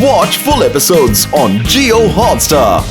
Watch full episodes on Jio Hotstar.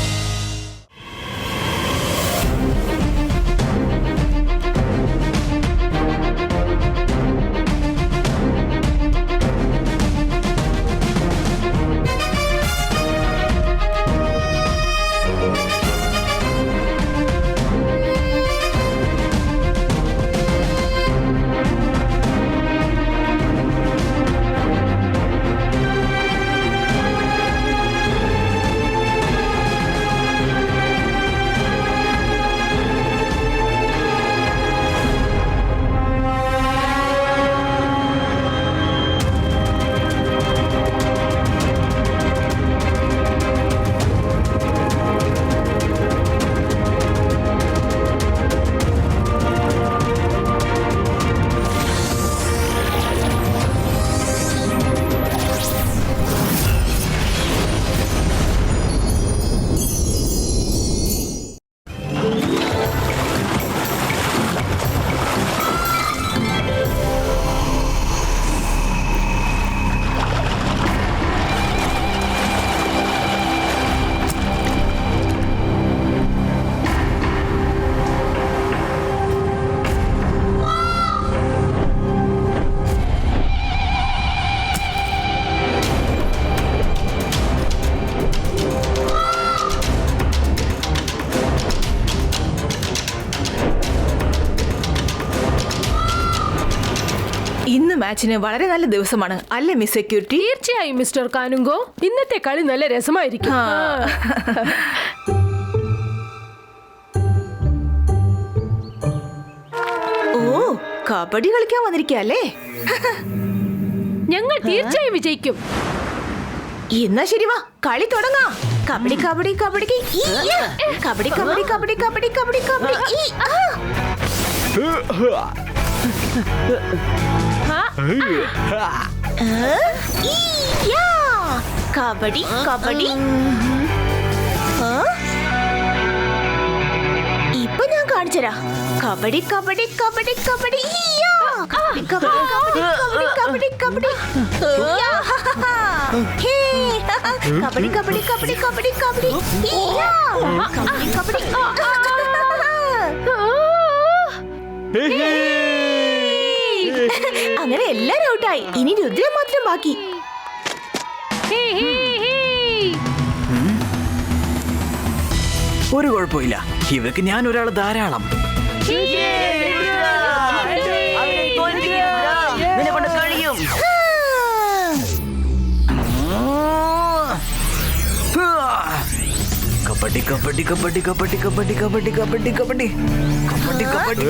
ഇന്ന് മാച്ചിന് വളരെ നല്ല ദിവസമാണ് അല്ലേ മിസ് സെക്യൂരിറ്റി? തീർച്ചയായും മിസ്റ്റർ കാനുങ്കോ, ഇന്നത്തെ കളി നല്ല രസമായിരിക്കും. ഓ, കബഡി കളിക്കാൻ വന്നിരിക്കല്ലേ? ഞങ്ങൾ തീർച്ചയായും വിജയിക്കും. എന്നാ ശരി, വാ കളി തുടങ്ങാം. കബഡി കബഡി കബഡി കബഡി കബഡി കബഡി കബഡി കബഡി കബഡി. കബഡി കബഡി. ഇപ്പൊ ഞാൻ കാണിച്ചരാ. കബഡി കബഡി കബഡി കബഡി കബഡി കബഡി കബഡി കബഡി. കബഡി കബഡി കബഡി കബഡി കബഡി കബഡി കബഡി. അങ്ങനെ എല്ലാരും ഔട്ടായി. ഇനി രുദ്രൻ മാത്രം ബാക്കി. ഒരു കുഴപ്പമില്ല, ഇവർക്ക് ഞാൻ ഒരാൾ ധാരാളം. നിന്നെക്കൊണ്ട് കഴിയും. കബഡി കബഡി കബഡി കബഡി കബഡി കബഡി കബഡി കബഡി കബഡി കബഡി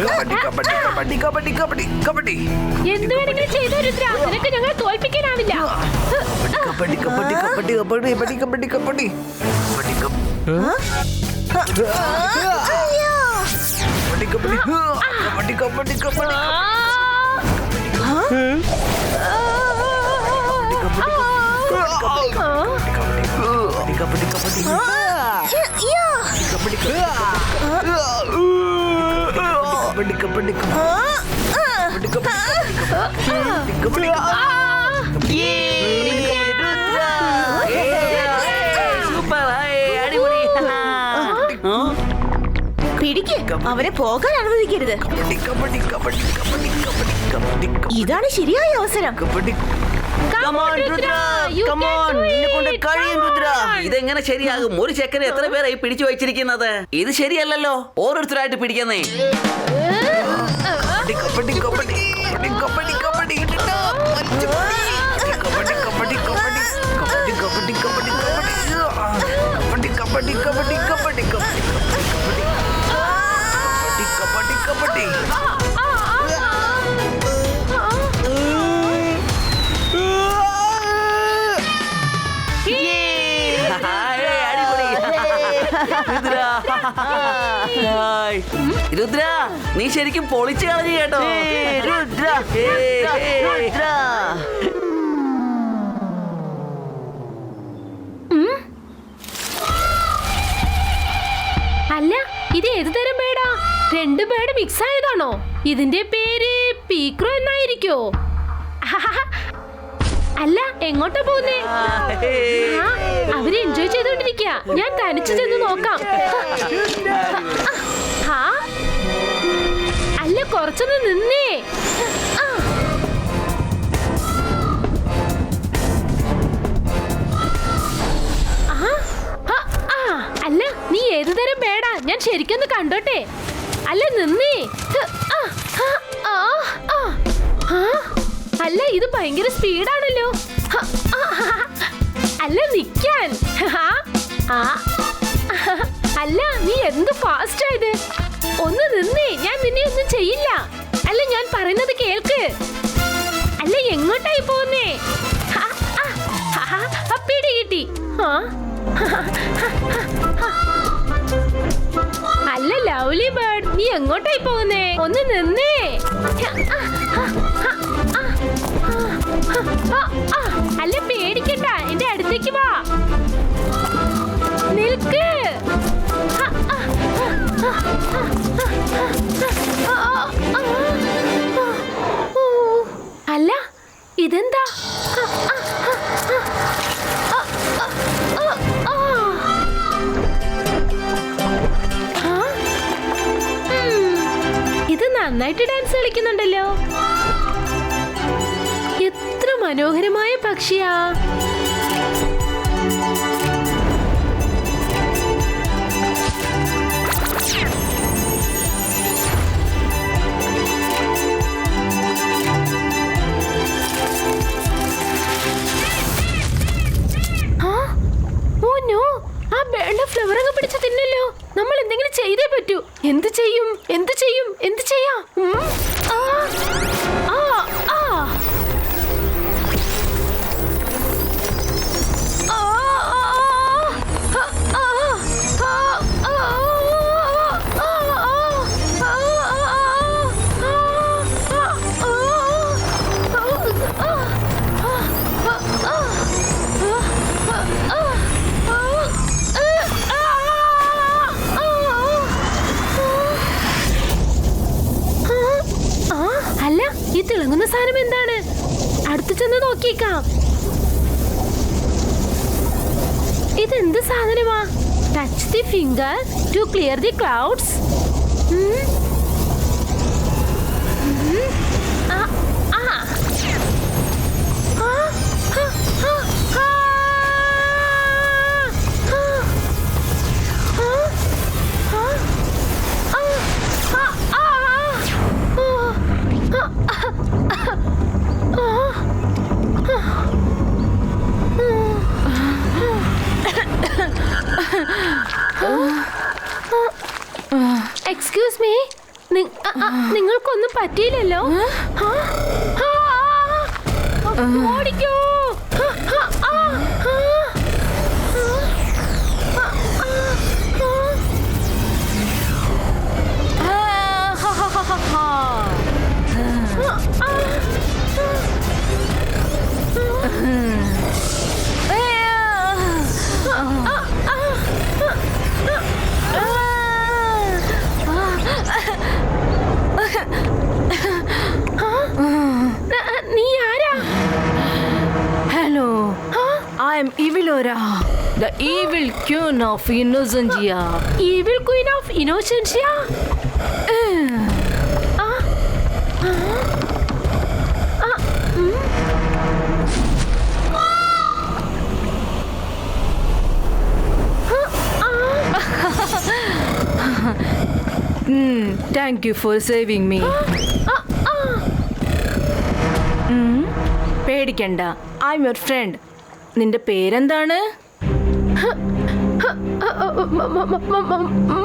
കബഡി കബഡി കബഡി കബഡി കബഡി. എന്ത് വേണമെങ്കിലും ചെയ്തോ രുദ്ര, നിനക്ക് ഞങ്ങളെ തോൽപ്പിക്കാനാവില്ല. കബഡി കബഡി കബഡി കബഡി കബഡി കബഡി കബഡി കബഡി കബഡി കബഡി. പിടിക്ക്, അവനെ പോകാൻ അനുവദിക്കരുത്. ഇതാണ് ശരിയായ അവസരം. ഇതെങ്ങനെ ശരിയാകും? ഒരു ചെക്കനെ എത്ര പേരായി പിടിച്ചു വെച്ചിരിക്കുന്നത്? ഇത് ശരിയല്ലല്ലോ. ഓരോരുത്തരായിട്ട് പിടിക്കുന്നേ. രുദ്ര, നീ ശരിക്കും പൊളിച്ചു കളഞ്ഞു കേട്ടോ. അല്ല, ഇത് ഏത് തരം ബേഡാ? രണ്ട് ബേഡ് മിക്സ് ആയതാണോ? ഇതിന്റെ പേര് പീക്രോ എന്നായിരിക്കോ? അല്ല എങ്ങോട്ടാ പോകുന്നേ? അവര് എൻജോയ് ചെയ്തോണ്ടിരിക്കുക. ഞാൻ തനിച്ചു ചെന്ന് നോക്കാം. അല്ല കുറച്ചൊന്ന് നിന്നേ. അല്ല നീ ഏതു തരം പേടാ? ഞാൻ ശരിക്കൊന്ന് കണ്ടോട്ടെ. അല്ല നിന്നേ. അല്ല ഇത് ഭയങ്കര സ്പീഡാണല്ലോ. അല്ല നിക്കാൻ. അല്ല നീ എന്ത് ഫാസ്റ്റ് ആയത്? ഒന്ന് നിന്നേ. ഞാൻ നിന്നെ ഒന്നും ചെയ്യില്ല. അല്ല ഞാൻ പറയുന്നത് കേൾക്ക്. അല്ല എങ്ങോട്ടായി പോന്നേ? പിടി കിട്ടി. അല്ല ലവ്ലി ബേർഡ്, നീ എങ്ങോട്ടായി പോകുന്നേ? ഒന്ന് നിന്നേ. അല്ല പേടിക്കണ്ട, എന്റെ അടുത്തേക്ക് വാ. നിൽക്ക്. അല്ല ഇതെന്താ? ഇത് നന്നായിട്ട് ഡാൻസ് കളിക്കുന്നുണ്ടല്ലോ. എത്ര മനോഹരമായ പക്ഷിയാ. ആ ബേർഡ് ഫ്ലവർ അങ്ങ് പിടിച്ച് തിന്നല്ലോ. നമ്മൾ എന്തെങ്കിലും ചെയ്തേ പറ്റൂ. എന്ത് ചെയ്യും? എന്ത് ചെയ്യും? എന്ത് ചെയ്യാം? ഈ തിളങ്ങുന്ന സാധനം എന്താണ്? അടുത്ത് ചെന്ന് നോക്കിയേക്കാം. ഇതെന്ത് സാധനമാ? Touch the finger to clear the clouds. Excuse me, നിങ്ങൾക്കൊന്നും പറ്റിയില്ലല്ലോ? ഓടിക്കോ. നീ ആരാ? Hello, I am Evilora, the evil queen of Innocentia. Evil queen of Innocentia? Thank you for saving me. പേടിക്കണ്ട, I'm your friend. നിന്റെ പേരെന്താണ്?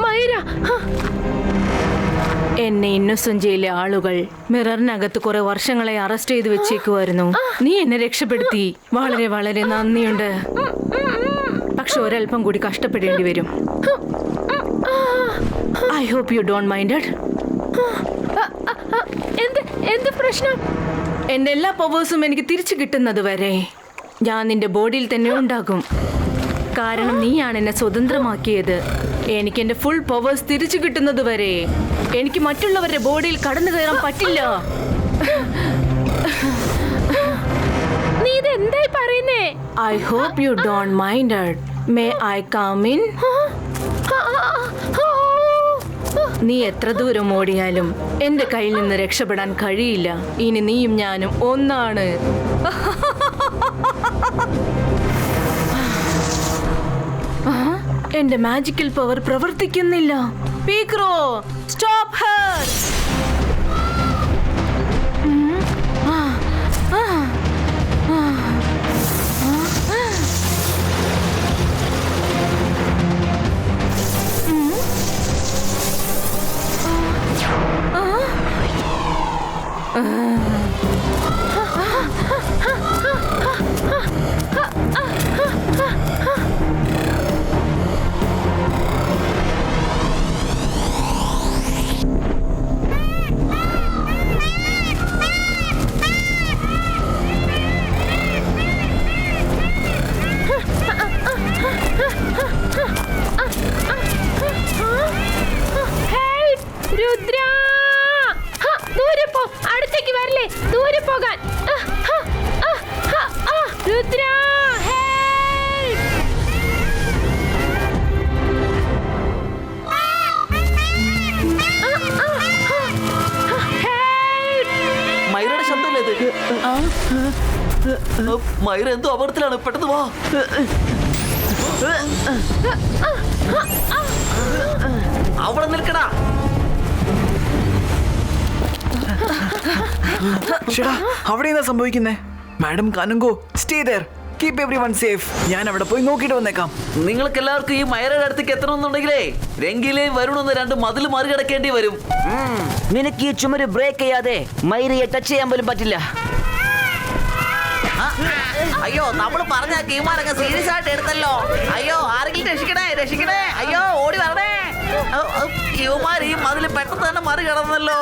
മൈര. എന്നെ ഇന്നൊസെന്റിയയിലെ ആളുകൾ മിററിനകത്ത് കുറെ വർഷങ്ങളെ അറസ്റ്റ് ചെയ്ത് വെച്ചേക്കുമായിരുന്നു. നീ എന്നെ രക്ഷപ്പെടുത്തി. വളരെ വളരെ നന്ദിയുണ്ട്. പക്ഷെ ഒരല്പം കൂടി കഷ്ടപ്പെടേണ്ടി വരും. I hope you don't mind it. എന്ത് പ്രശ്നം? എന്റെ എല്ലാ പവേഴ്സും എനിക്ക് തിരിച്ചു കിട്ടുന്നത് വരെ ഞാൻ നിന്റെ ബോഡിയിൽ തന്നെ ഉണ്ടാകും. കാരണം നീയാണ് എന്നെ സ്വതന്ത്രമാക്കിയത്. എനിക്ക് എന്റെ ഫുൾ പവേഴ്സ് തിരിച്ചു കിട്ടുന്നത് വരെ എനിക്ക് മറ്റുള്ളവരുടെ ബോഡിയിൽ കടന്നു കയറാൻ പറ്റില്ല. നീ ഇത് എന്തായി പറയുന്നേ? I hope you don't mind it. May I come in? നീ എത്ര ദൂരം ഓടിയാലും എന്റെ കയ്യിൽ നിന്ന് രക്ഷപ്പെടാൻ കഴിയില്ല. ഇനി നീയും ഞാനും ഒന്നാണ്. എന്റെ മാജിക്കൽ പവർ പ്രവർത്തിക്കുന്നില്ല. പീക്രോ, സ്റ്റോപ്പ് ഹർ. രുദ്ര, ദൂരെ പോ. അടുത്തേക്ക് വരല്ലേ, ദൂരെ പോകാൻ. രുദ്ര, മൈറയുടെ ശബ്ദമല്ലേ ഇത്? മൈറ എന്തോ അപകടത്തിലാണ്, പെട്ടെന്ന് വാ. അവിടെ നിൽക്കടാ. അവിടെ എന്താ സംഭവിക്കുന്നേ? Madam Kanungo, stay there, keep everyone safe. ഞാൻ അവിടെ പോയി നോക്കിയിട്ട് വന്നേക്കാം. നിങ്ങൾക്ക് എല്ലാവർക്കും ഈ മൈറയുടെ അടുത്തേക്ക് എത്തണമെന്നുണ്ടെങ്കിലേ രംഗിലെ വരുണെന്ന് 2 മതിൽ മറികടക്കേണ്ടി വരും. നിനക്ക് ഈ ചുമര് ബ്രേക്ക് ചെയ്യാതെ മൈരയെ ടച്ച് ചെയ്യാൻ പോലും പറ്റില്ല. അയ്യോ, നമ്മൾ പറഞ്ഞ കീമാരൊക്കെ സീരിയസ് ആയിട്ട് എടുത്തല്ലോ. അയ്യോ, ആരെങ്കിലും രക്ഷിക്കണേ, രക്ഷിക്കണേ. അയ്യോ, ഓടി വരണേ. യുമാർ ഈ മതിൽ പെട്ടെന്ന് തന്നെ മറികടന്നല്ലോ.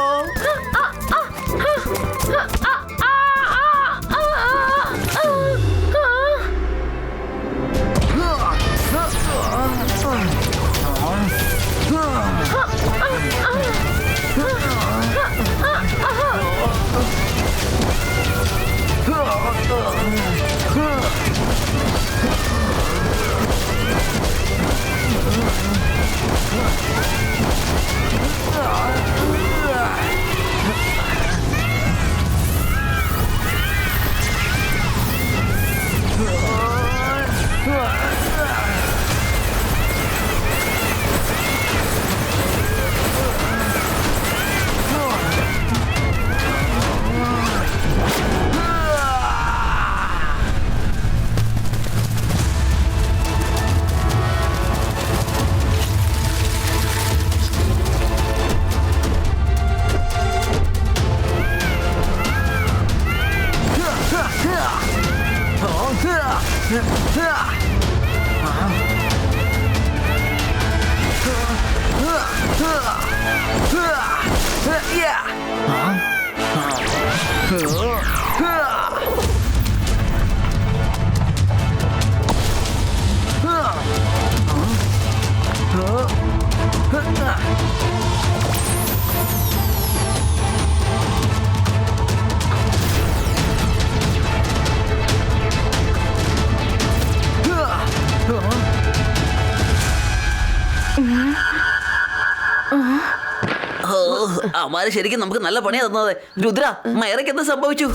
അമാര് ശരിക്കും നമുക്ക് നല്ല പണിയാ തന്നത്. രുദ്ര, മൈറയ്ക്ക് എന്താ സംഭവിച്ചു?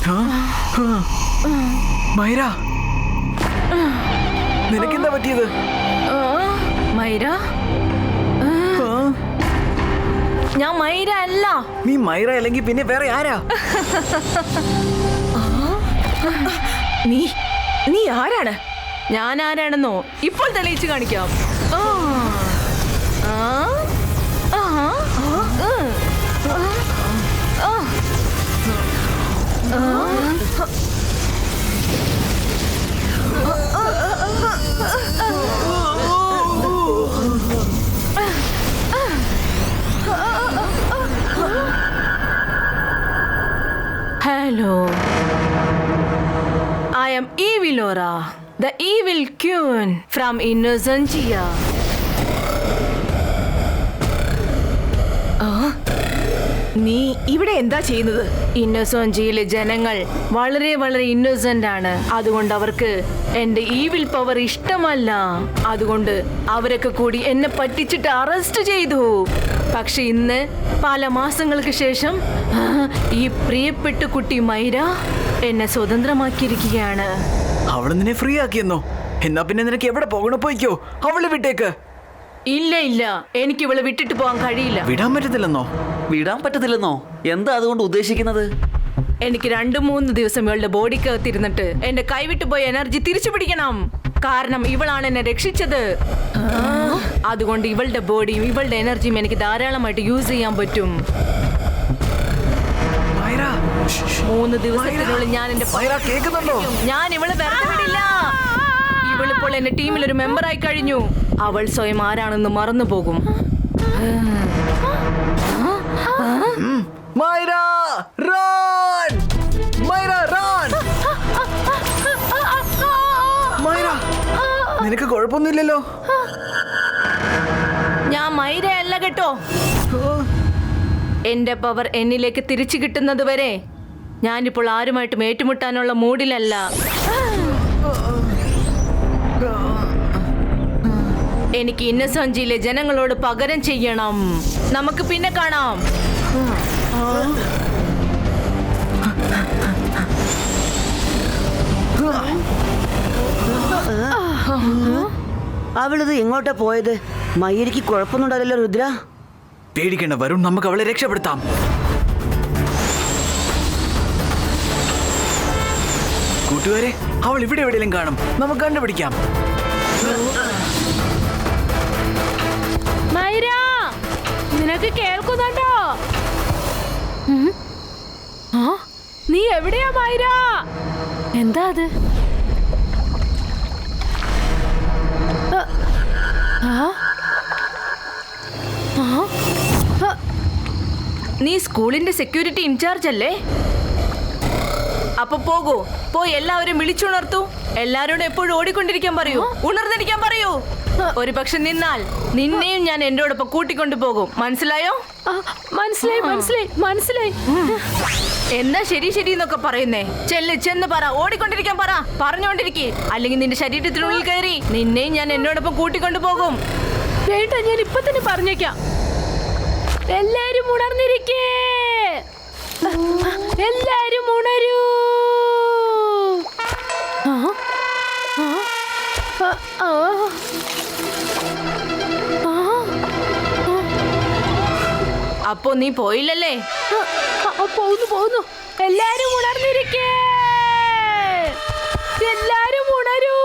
മൈര, നിനക്കെന്താ പറ്റിയത്? മൈര, ഞാൻ മൈര അല്ല. നീ മൈറ അല്ലെങ്കിൽ പിന്നെ വേറെ ആരാ? നീ ആരാണ്? ഞാൻ ആരാണെന്നോ ഇപ്പോൾ തെളിയിച്ചു കാണിക്കാം. Hello. I am Evilora, the evil queen from Innocentia. നീ ഇവിടെ എന്താ ചെയ്യുന്നത്? ഇന്നസോഞ്ചിയിലെ ജനങ്ങൾ വളരെ വളരെ ഇന്നോസെന്റ് ആണ്. അതുകൊണ്ട് അവർക്ക് എന്റെ ഈവിൽ പവർ ഇഷ്ടമല്ല. അതുകൊണ്ട് അവരൊക്കെ കൂടി എന്നെ പറ്റിച്ചിട്ട് അറസ്റ്റ് ചെയ്തു. പക്ഷെ ഇന്ന് പല മാസങ്ങൾക്ക് ശേഷം ഈ പ്രിയപ്പെട്ട കുട്ടി മൈര എന്നെ സ്വതന്ത്രമാക്കിയിരിക്കുകയാണ്. അവള് നിന്നെ ഫ്രീ ആക്കിയെന്നോ? എന്നാ പിന്നെ നിനക്ക് എവിടെ പോകണോ പോയിക്കോ. അവള് വിട്ടേക്ക്. ഇല്ല ഇല്ല, എനിക്ക് ഇവളെ വിട്ടിട്ട് പോകാൻ കഴിയില്ല. വിടാൻ പറ്റത്തില്ലെന്നോ? വിടാൻ പറ്റത്തില്ലെന്നോ? എന്താ അതുകൊണ്ട് ഉദ്ദേശിക്കുന്നത്? എനിക്ക് 2-3 ദിവസം ഇവളുടെ ബോഡിക്കകത്തിരുന്നിട്ട് എന്റെ കൈവിട്ടു പോയ എനർജി തിരിച്ചു പിടിക്കണം. കാരണം ഇവളാണ് എന്നെ രക്ഷിച്ചത്. അതുകൊണ്ട് ഇവളുടെ ബോഡിയും ഇവളുടെ എനർജിയും എനിക്ക് ധാരാളമായിട്ട് യൂസ് ചെയ്യാൻ പറ്റും. 3 ദിവസത്തിനുള്ളിൽ ഞാൻ എന്റെ കേൾക്കുന്നുണ്ടോ? ഞാൻ ഇവളെ വെറുതെ വിടില്ല. ഇവളിപ്പോൾ എന്റെ ടീമിൽ ഒരു മെമ്പറായി കഴിഞ്ഞു. അവൾ സ്വയം ആരാണെന്ന് മറന്നു പോകും. മൈര, run! മൈര, run! മൈര, നിനക്ക് കുഴപ്പമൊന്നുമില്ലല്ലോ? ഞാൻ മൈരയല്ല കേട്ടോ. എന്റെ പവർ എന്നിലേക്ക് തിരിച്ചു കിട്ടുന്നത് വരെ ഞാനിപ്പോൾ ആരുമായിട്ടും ഏറ്റുമുട്ടാനുള്ള മൂഡിലല്ല. എനിക്ക് ഇന്നസഞ്ചിയിലെ ജനങ്ങളോട് പകരം ചെയ്യണം. നമുക്ക് പിന്നെ കാണാം. അവളിത് എങ്ങോട്ടാ പോയത്? മയ്യരിക്ക് കുഴപ്പമൊന്നുണ്ടാവില്ലല്ലോ രുദ്ര? പേടിക്കേണ്ട വരുൺ, നമുക്ക് അവളെ രക്ഷപ്പെടുത്താം. കൂട്ടുകാരെ, അവൾ ഇവിടെ എവിടെയെങ്കിലും കാണും. നമുക്ക് കണ്ടുപിടിക്കാം. മൈര, നിനക്ക് കേൾക്കുന്നുണ്ടോ? നീ എവിടെയാ മൈര? എന്താ അത്? നീ സ്കൂളിന്റെ സെക്യൂരിറ്റി ഇൻചാർജ് അല്ലേ? അപ്പൊ പോകൂ, പോയി എല്ലാവരും വിളിച്ചുണർത്തു. എല്ലാരോടും എപ്പോഴും ഓടിക്കൊണ്ടിരിക്കാൻ പറയൂ, ഉണർന്നിരിക്കാൻ പറയൂ. ഒരു പക്ഷെ നിന്നാൽ നിന്നെയും ഞാൻ എന്നോടൊപ്പം കൂട്ടിക്കൊണ്ടു പോകും. മനസ്സിലായോ? മനസ്സിലായി മനസ്സിലായി മനസ്സിലായി. എന്താ ശരി ശരി എന്നൊക്കെ പറയുന്നേ? ചെന്ന് പറ, ഓടിക്കൊണ്ടിരിക്കാൻ പറ. പറഞ്ഞുകൊണ്ടിരിക്കേ, അല്ലെങ്കിൽ നിന്റെ ശരീരത്തിനുള്ളിൽ കയറി നിന്നെയും ഞാൻ എന്നോടൊപ്പം കൂട്ടിക്കൊണ്ടു പോകും. വേണ്ട, ഞാൻ ഇപ്പൊ തന്നെ പറഞ്ഞേക്കാം. എല്ലാരും ഉണർന്നിരിക്കേ, എല്ലാരും ഉണരൂ. അപ്പോ നീ പോയില്ലല്ലേ? പോന്നു. എല്ലാരും ഉണർന്നിരിക്കേ, എല്ലാരും ഉണരൂ.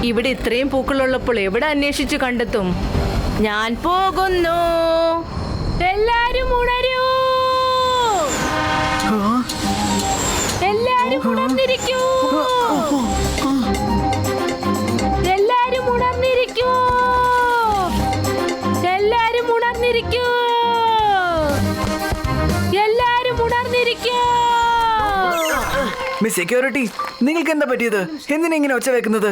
ഇവിടെ ഇത്രയും പൂക്കളുള്ളപ്പോൾ എവിടെ അന്വേഷിച്ചു കണ്ടെത്തും? ഞാൻ പോകുന്നു. എല്ലാരും ഉണരൂ, എല്ലാരും ഉണർന്നിരിക്കൂ, എല്ലാരും ഉണർന്നിരിക്കൂ, എല്ലാരും ഉണർന്നിരിക്കൂ, എല്ലാരും ഉണർന്നിരിക്കൂ. മിസ് സെക്യൂരിറ്റി, നിങ്ങൾക്ക് എന്താ പറ്റിയത്? എന്തിനാ ഇങ്ങനെ ഒച്ച വെക്കുന്നത്?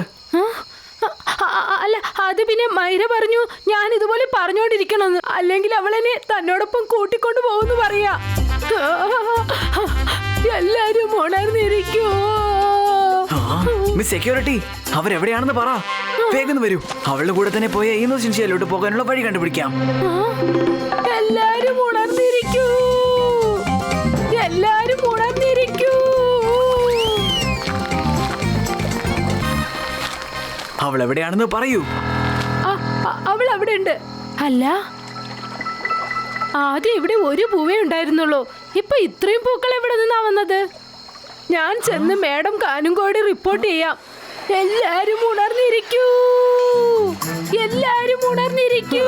അല്ല, അത് പിന്നെ മൈര പറഞ്ഞു ഞാൻ ഇതുപോലെ പറഞ്ഞോണ്ടിരിക്കണമെന്ന്, അല്ലെങ്കിൽ അവളെന്നെ തന്നോടൊപ്പം കൂട്ടിക്കൊണ്ടു പോകുന്നു പറയാ. എല്ലാരും ഉണർന്നിരിക്കൂ. മിസ് സെക്യൂരിറ്റി, അവരെവിടെയാണെന്ന് പറ. വേഗം വരൂ. അവളുടെ കൂടെ തന്നെ പോയ ഇന്നോസെൻഷ്യയിലോട്ട് പോകാനുള്ള വഴി കണ്ടുപിടിക്കാം. എല്ലാരും ഉണർന്നിരിക്കൂ, എല്ലാരും ഉണർന്നിരിക്കൂ. അവൾ എവിടെയാണെന്ന് പറയൂ. അവൾ അവിടെ ഉണ്ട്. അല്ല, ആദ്യം ഇവിടെ ഒരു പൂവേ ഉണ്ടായിരുന്നുള്ളൂ. ഇപ്പൊ ഇത്രയും പൂക്കൾ എവിടെ നിന്നാ വന്നത്? ഞാൻ ചെന്ന് മേഡം കാനുംകോട് റിപ്പോർട്ട് ചെയ്യാം. എല്ലാരും ഉണർന്നിരിക്കൂ, എല്ലാരും ഉണർന്നിരിക്കൂ,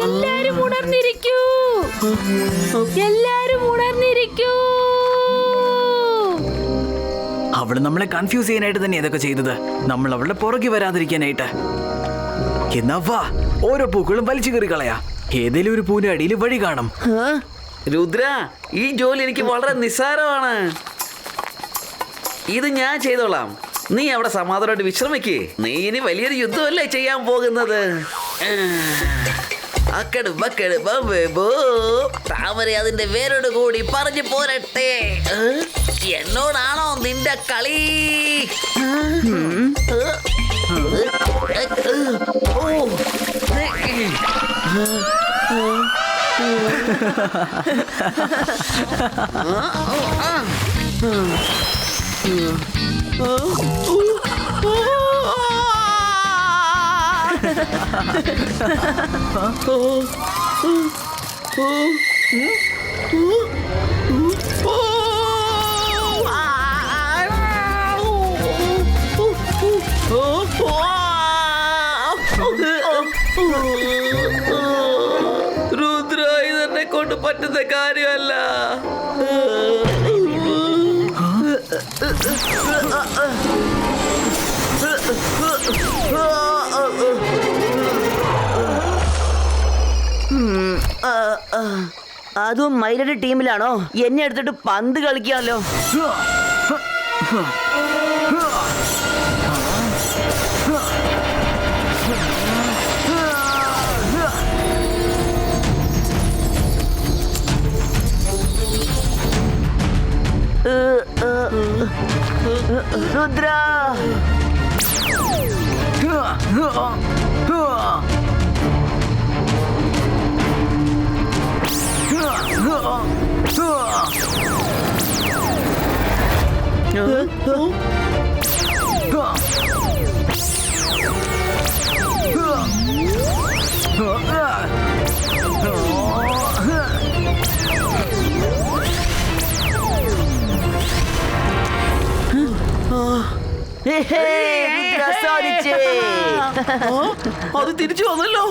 എല്ലാരും ഉണർന്നിരിക്കൂ, എല്ലാരും ഉണർന്നിരിക്കൂ. അവള് നമ്മളെ കൺഫ്യൂസ് ചെയ്യാനായിട്ട് തന്നെ ഇതൊക്കെ ചെയ്തത്. നമ്മൾ അവളുടെ പുറകെ വരാതിരിക്കാനായിട്ട്. എന്നാ വാ, ഓരോ പൂക്കളും വലിച്ചു കയറി കളയാ. ഏതെങ്കിലും ഒരു പൂവിന്റെ അടിയിൽ വഴി കാണും. രുദ്ര, ഈ ജോലി എനിക്ക് വളരെ നിസ്സാരമാണ്. ഇത് ഞാൻ ചെയ്തോളാം. നീ അവിടെ സമാധാനമായിട്ട് വിശ്രമിക്കേ. നീ ഇനി വലിയൊരു യുദ്ധമല്ലേ ചെയ്യാൻ പോകുന്നത്. താമര അതിന്റെ വേരോട് കൂടി പറഞ്ഞു പോരട്ടെ. എന്നോടാണോ നിന്റെ കളി? രുദ്ര, ഇതെന്നെ കൊണ്ട് പറ്റുന്ന കാര്യമല്ല. അതും മൈലയുടെ ടീമിലാണോ? എന്നെ എടുത്തിട്ട് പന്ത് കളിക്കാമല്ലോ. രുദ്ര, അത് തിരിച്ചു വന്നല്ലോ.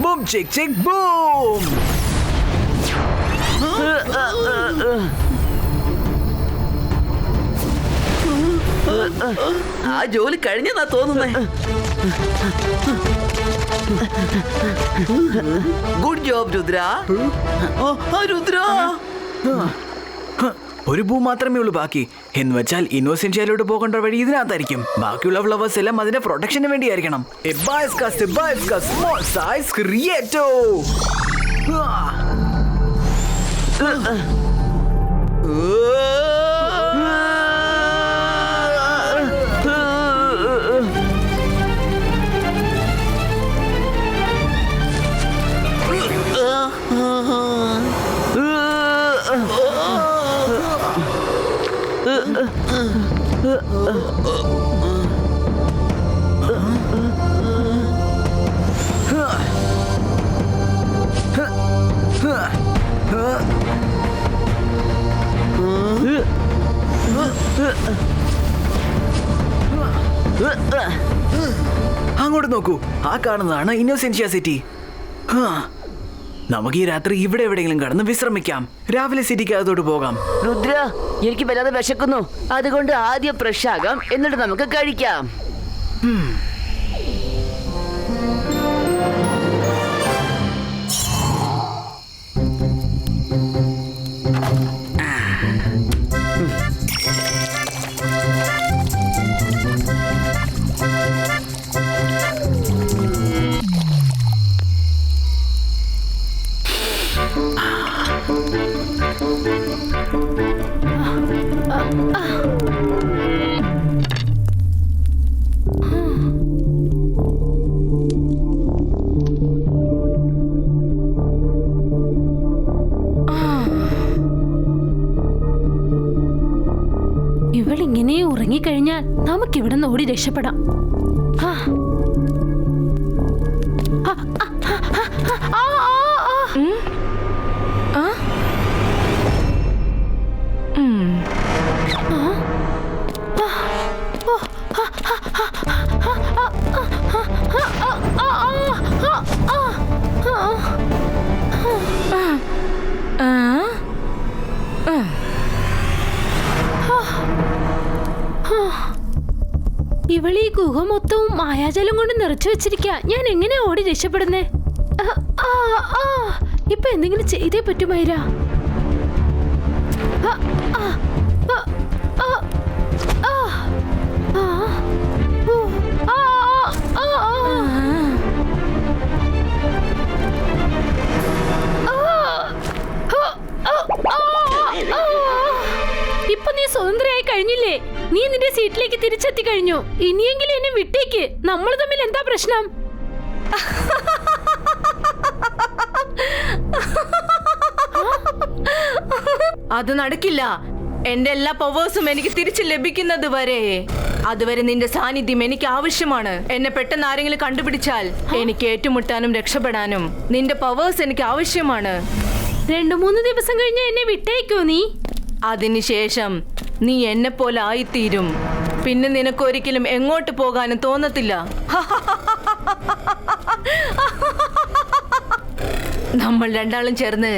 ബൂം ചിക് ചിക് ബൂം. ആ ജോലി കഴിഞ്ഞെന്നാ തോന്നുന്നേ. Good job Rudra. രുദ്ര, ഒരു ബൂ മാത്രമേ ഉള്ളൂ ബാക്കി. എന്ന് വെച്ചാൽ ഇന്നോസെൻഷ്യയിലോട്ട് പോകേണ്ട വഴി ഇതിനകത്തായിരിക്കും. ബാക്കിയുള്ള ഫ്ലവേഴ്സ് എല്ലാം അതിന്റെ പ്രൊട്ടക്ഷന് വേണ്ടിയായിരിക്കണം. അങ്ങോട്ട് നോക്കൂ, ആ കാണുന്നതാണ് ഇന്നോസെൻഷ്യ സിറ്റി. നമുക്ക് ഈ രാത്രി ഇവിടെ എവിടെയെങ്കിലും കടന്ന് വിശ്രമിക്കാം. രാവിലെ സിറ്റിക്ക് അകത്തോട്ട് പോകാം. രുദ്ര, എനിക്ക് വല്ലാതെ വിശക്കുന്നു. അതുകൊണ്ട് ആദ്യം ഫ്രഷ് ആകാം, എന്നിട്ട് നമുക്ക് കഴിക്കാം. ഇവളിങ്ങനെ ഉറങ്ങിക്കഴിഞ്ഞാൽ നമുക്കിവിടെ നിന്ന് ഓടി രക്ഷപ്പെടാം. ഇവളീ ഗുഹ മൊത്തവും മായാജലം കൊണ്ട് നിറച്ചു വെച്ചിരിക്ക. ഞാൻ എങ്ങനെ ഓടി രക്ഷപ്പെടുന്നേ? ഇപ്പൊ എന്തെങ്കിലും ചെയ്തേ പറ്റൂ മൈര. ഇപ്പൊ നീ സ്വതന്ത്രയായി കഴിഞ്ഞില്ലേ? നീ നിന്റെ സീറ്റിലേക്ക് തിരിച്ചെത്തി കഴിഞ്ഞു. ഇനിയെങ്കിലും എന്നെ വിട്ടേക്ക്. നമ്മൾ തമ്മിൽ എന്താ പ്രശ്നം? അത് നടക്കില്ല. എന്റെ എല്ലാ പവേഴ്സും എനിക്ക് തിരിച്ചു ലഭിക്കുന്നത് വരെ, അതുവരെ നിന്റെ സാന്നിധ്യം എനിക്ക് ആവശ്യമാണ്. എന്നെ പെട്ടെന്ന് ആരെങ്കിലും കണ്ടുപിടിച്ചാൽ എനിക്ക് ഏറ്റുമുട്ടാനും രക്ഷപ്പെടാനും നിന്റെ പവേഴ്സ് എനിക്ക് ആവശ്യമാണ്. 2-3 ദിവസം കഴിഞ്ഞ് എന്നെ വിട്ടേക്കോ നീ? അതിനുശേഷം നീ എന്നെ പോലെ ആയിത്തീരും. പിന്നെ നിനക്ക് ഒരിക്കലും എങ്ങോട്ട് പോകാനും തോന്നത്തില്ല. നമ്മൾ രണ്ടാളും ചേർന്ന്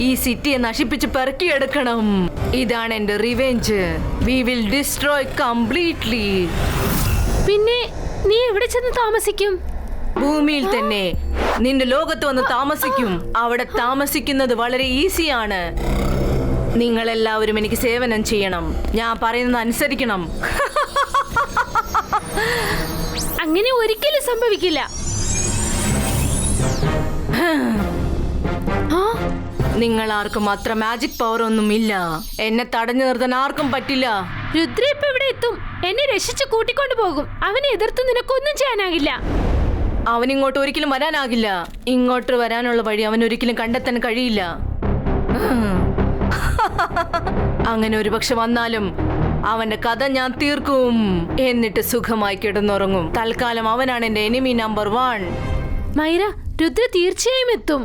ഈ സിറ്റിയെ നശിപ്പിച്ച് പെറുക്കിയെടുക്കണം. ഇതാണ് എന്റെ revenge. We will destroy completely. പിന്നെ നീ എവിടെ ചെന്ന് താമസിക്കും? ഭൂമിയിൽ തന്നെ നിന്റെ ലോകത്ത് വന്ന് താമസിക്കും. അവിടെ താമസിക്കുന്നത് വളരെ ഈസിയാണ്. നിങ്ങളെല്ലാവരും എനിക്ക് സേവനം ചെയ്യണം. ഞാൻ പറയുന്നത് അനുസരിക്കണം. അങ്ങനെ ഒരിക്കലും സംഭവിക്കില്ല. നിങ്ങൾ ആർക്കും അത്ര മാജിക് പവർ ഒന്നും ഇല്ല. എന്നെ തടഞ്ഞു നിർത്താൻ ആർക്കും പറ്റില്ല. രുദ്ര ഇപ്പൊ ഇവിടെ എത്തും. എന്നെ രക്ഷിച്ച് കൂട്ടിക്കൊണ്ടു പോകും. അവനെ എതിർത്ത് നിനക്കൊന്നും ചെയ്യാനാകില്ല. അവനിങ്ങോട്ട് ഒരിക്കലും വരാനാകില്ല. ഇങ്ങോട്ട് വരാനുള്ള വഴി അവൻ ഒരിക്കലും കണ്ടെത്താൻ കഴിയില്ല. അങ്ങനെ ഒരുപക്ഷെ വന്നാലും അവന്റെ കഥ ഞാൻ തീർക്കും. എന്നിട്ട് സുഖമായി കിടന്നുറങ്ങും. തൽക്കാലം അവനാണ് എന്റെ എനിമി നമ്പർ 1. മൈര, രുദ്ര തീർച്ചയായും എത്തും.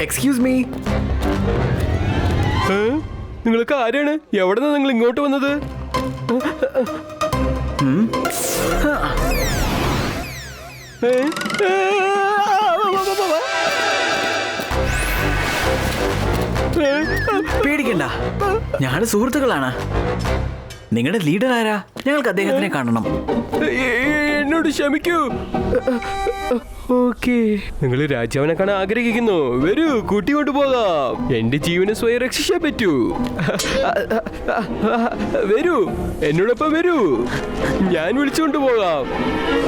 എക്സ്ക്യൂസ് മീ, നിങ്ങളൊക്കെ ആരാണ്? എവിടെന്നാ നിങ്ങൾ ഇങ്ങോട്ട് വന്നത്? പേടിക്കണ്ട, ഞങ്ങളുടെ സുഹൃത്തുക്കളാണ്. നിങ്ങളുടെ ലീഡർ ആരാ? ഞങ്ങൾക്ക് അദ്ദേഹത്തിനെ കാണണം. എന്നോട് ക്ഷമിക്കൂ. ഓക്കെ, നിങ്ങൾ രാജാവിനെ കാണാൻ ആഗ്രഹിക്കുന്നു. വരൂ, കൂട്ടിക്കൊണ്ടു പോകാം. എന്റെ ജീവനെ സ്വയം രക്ഷിക്കാൻ പറ്റൂ. വരൂ, എന്നോടൊപ്പം വരൂ. ഞാൻ വിളിച്ചുകൊണ്ടു പോകാം.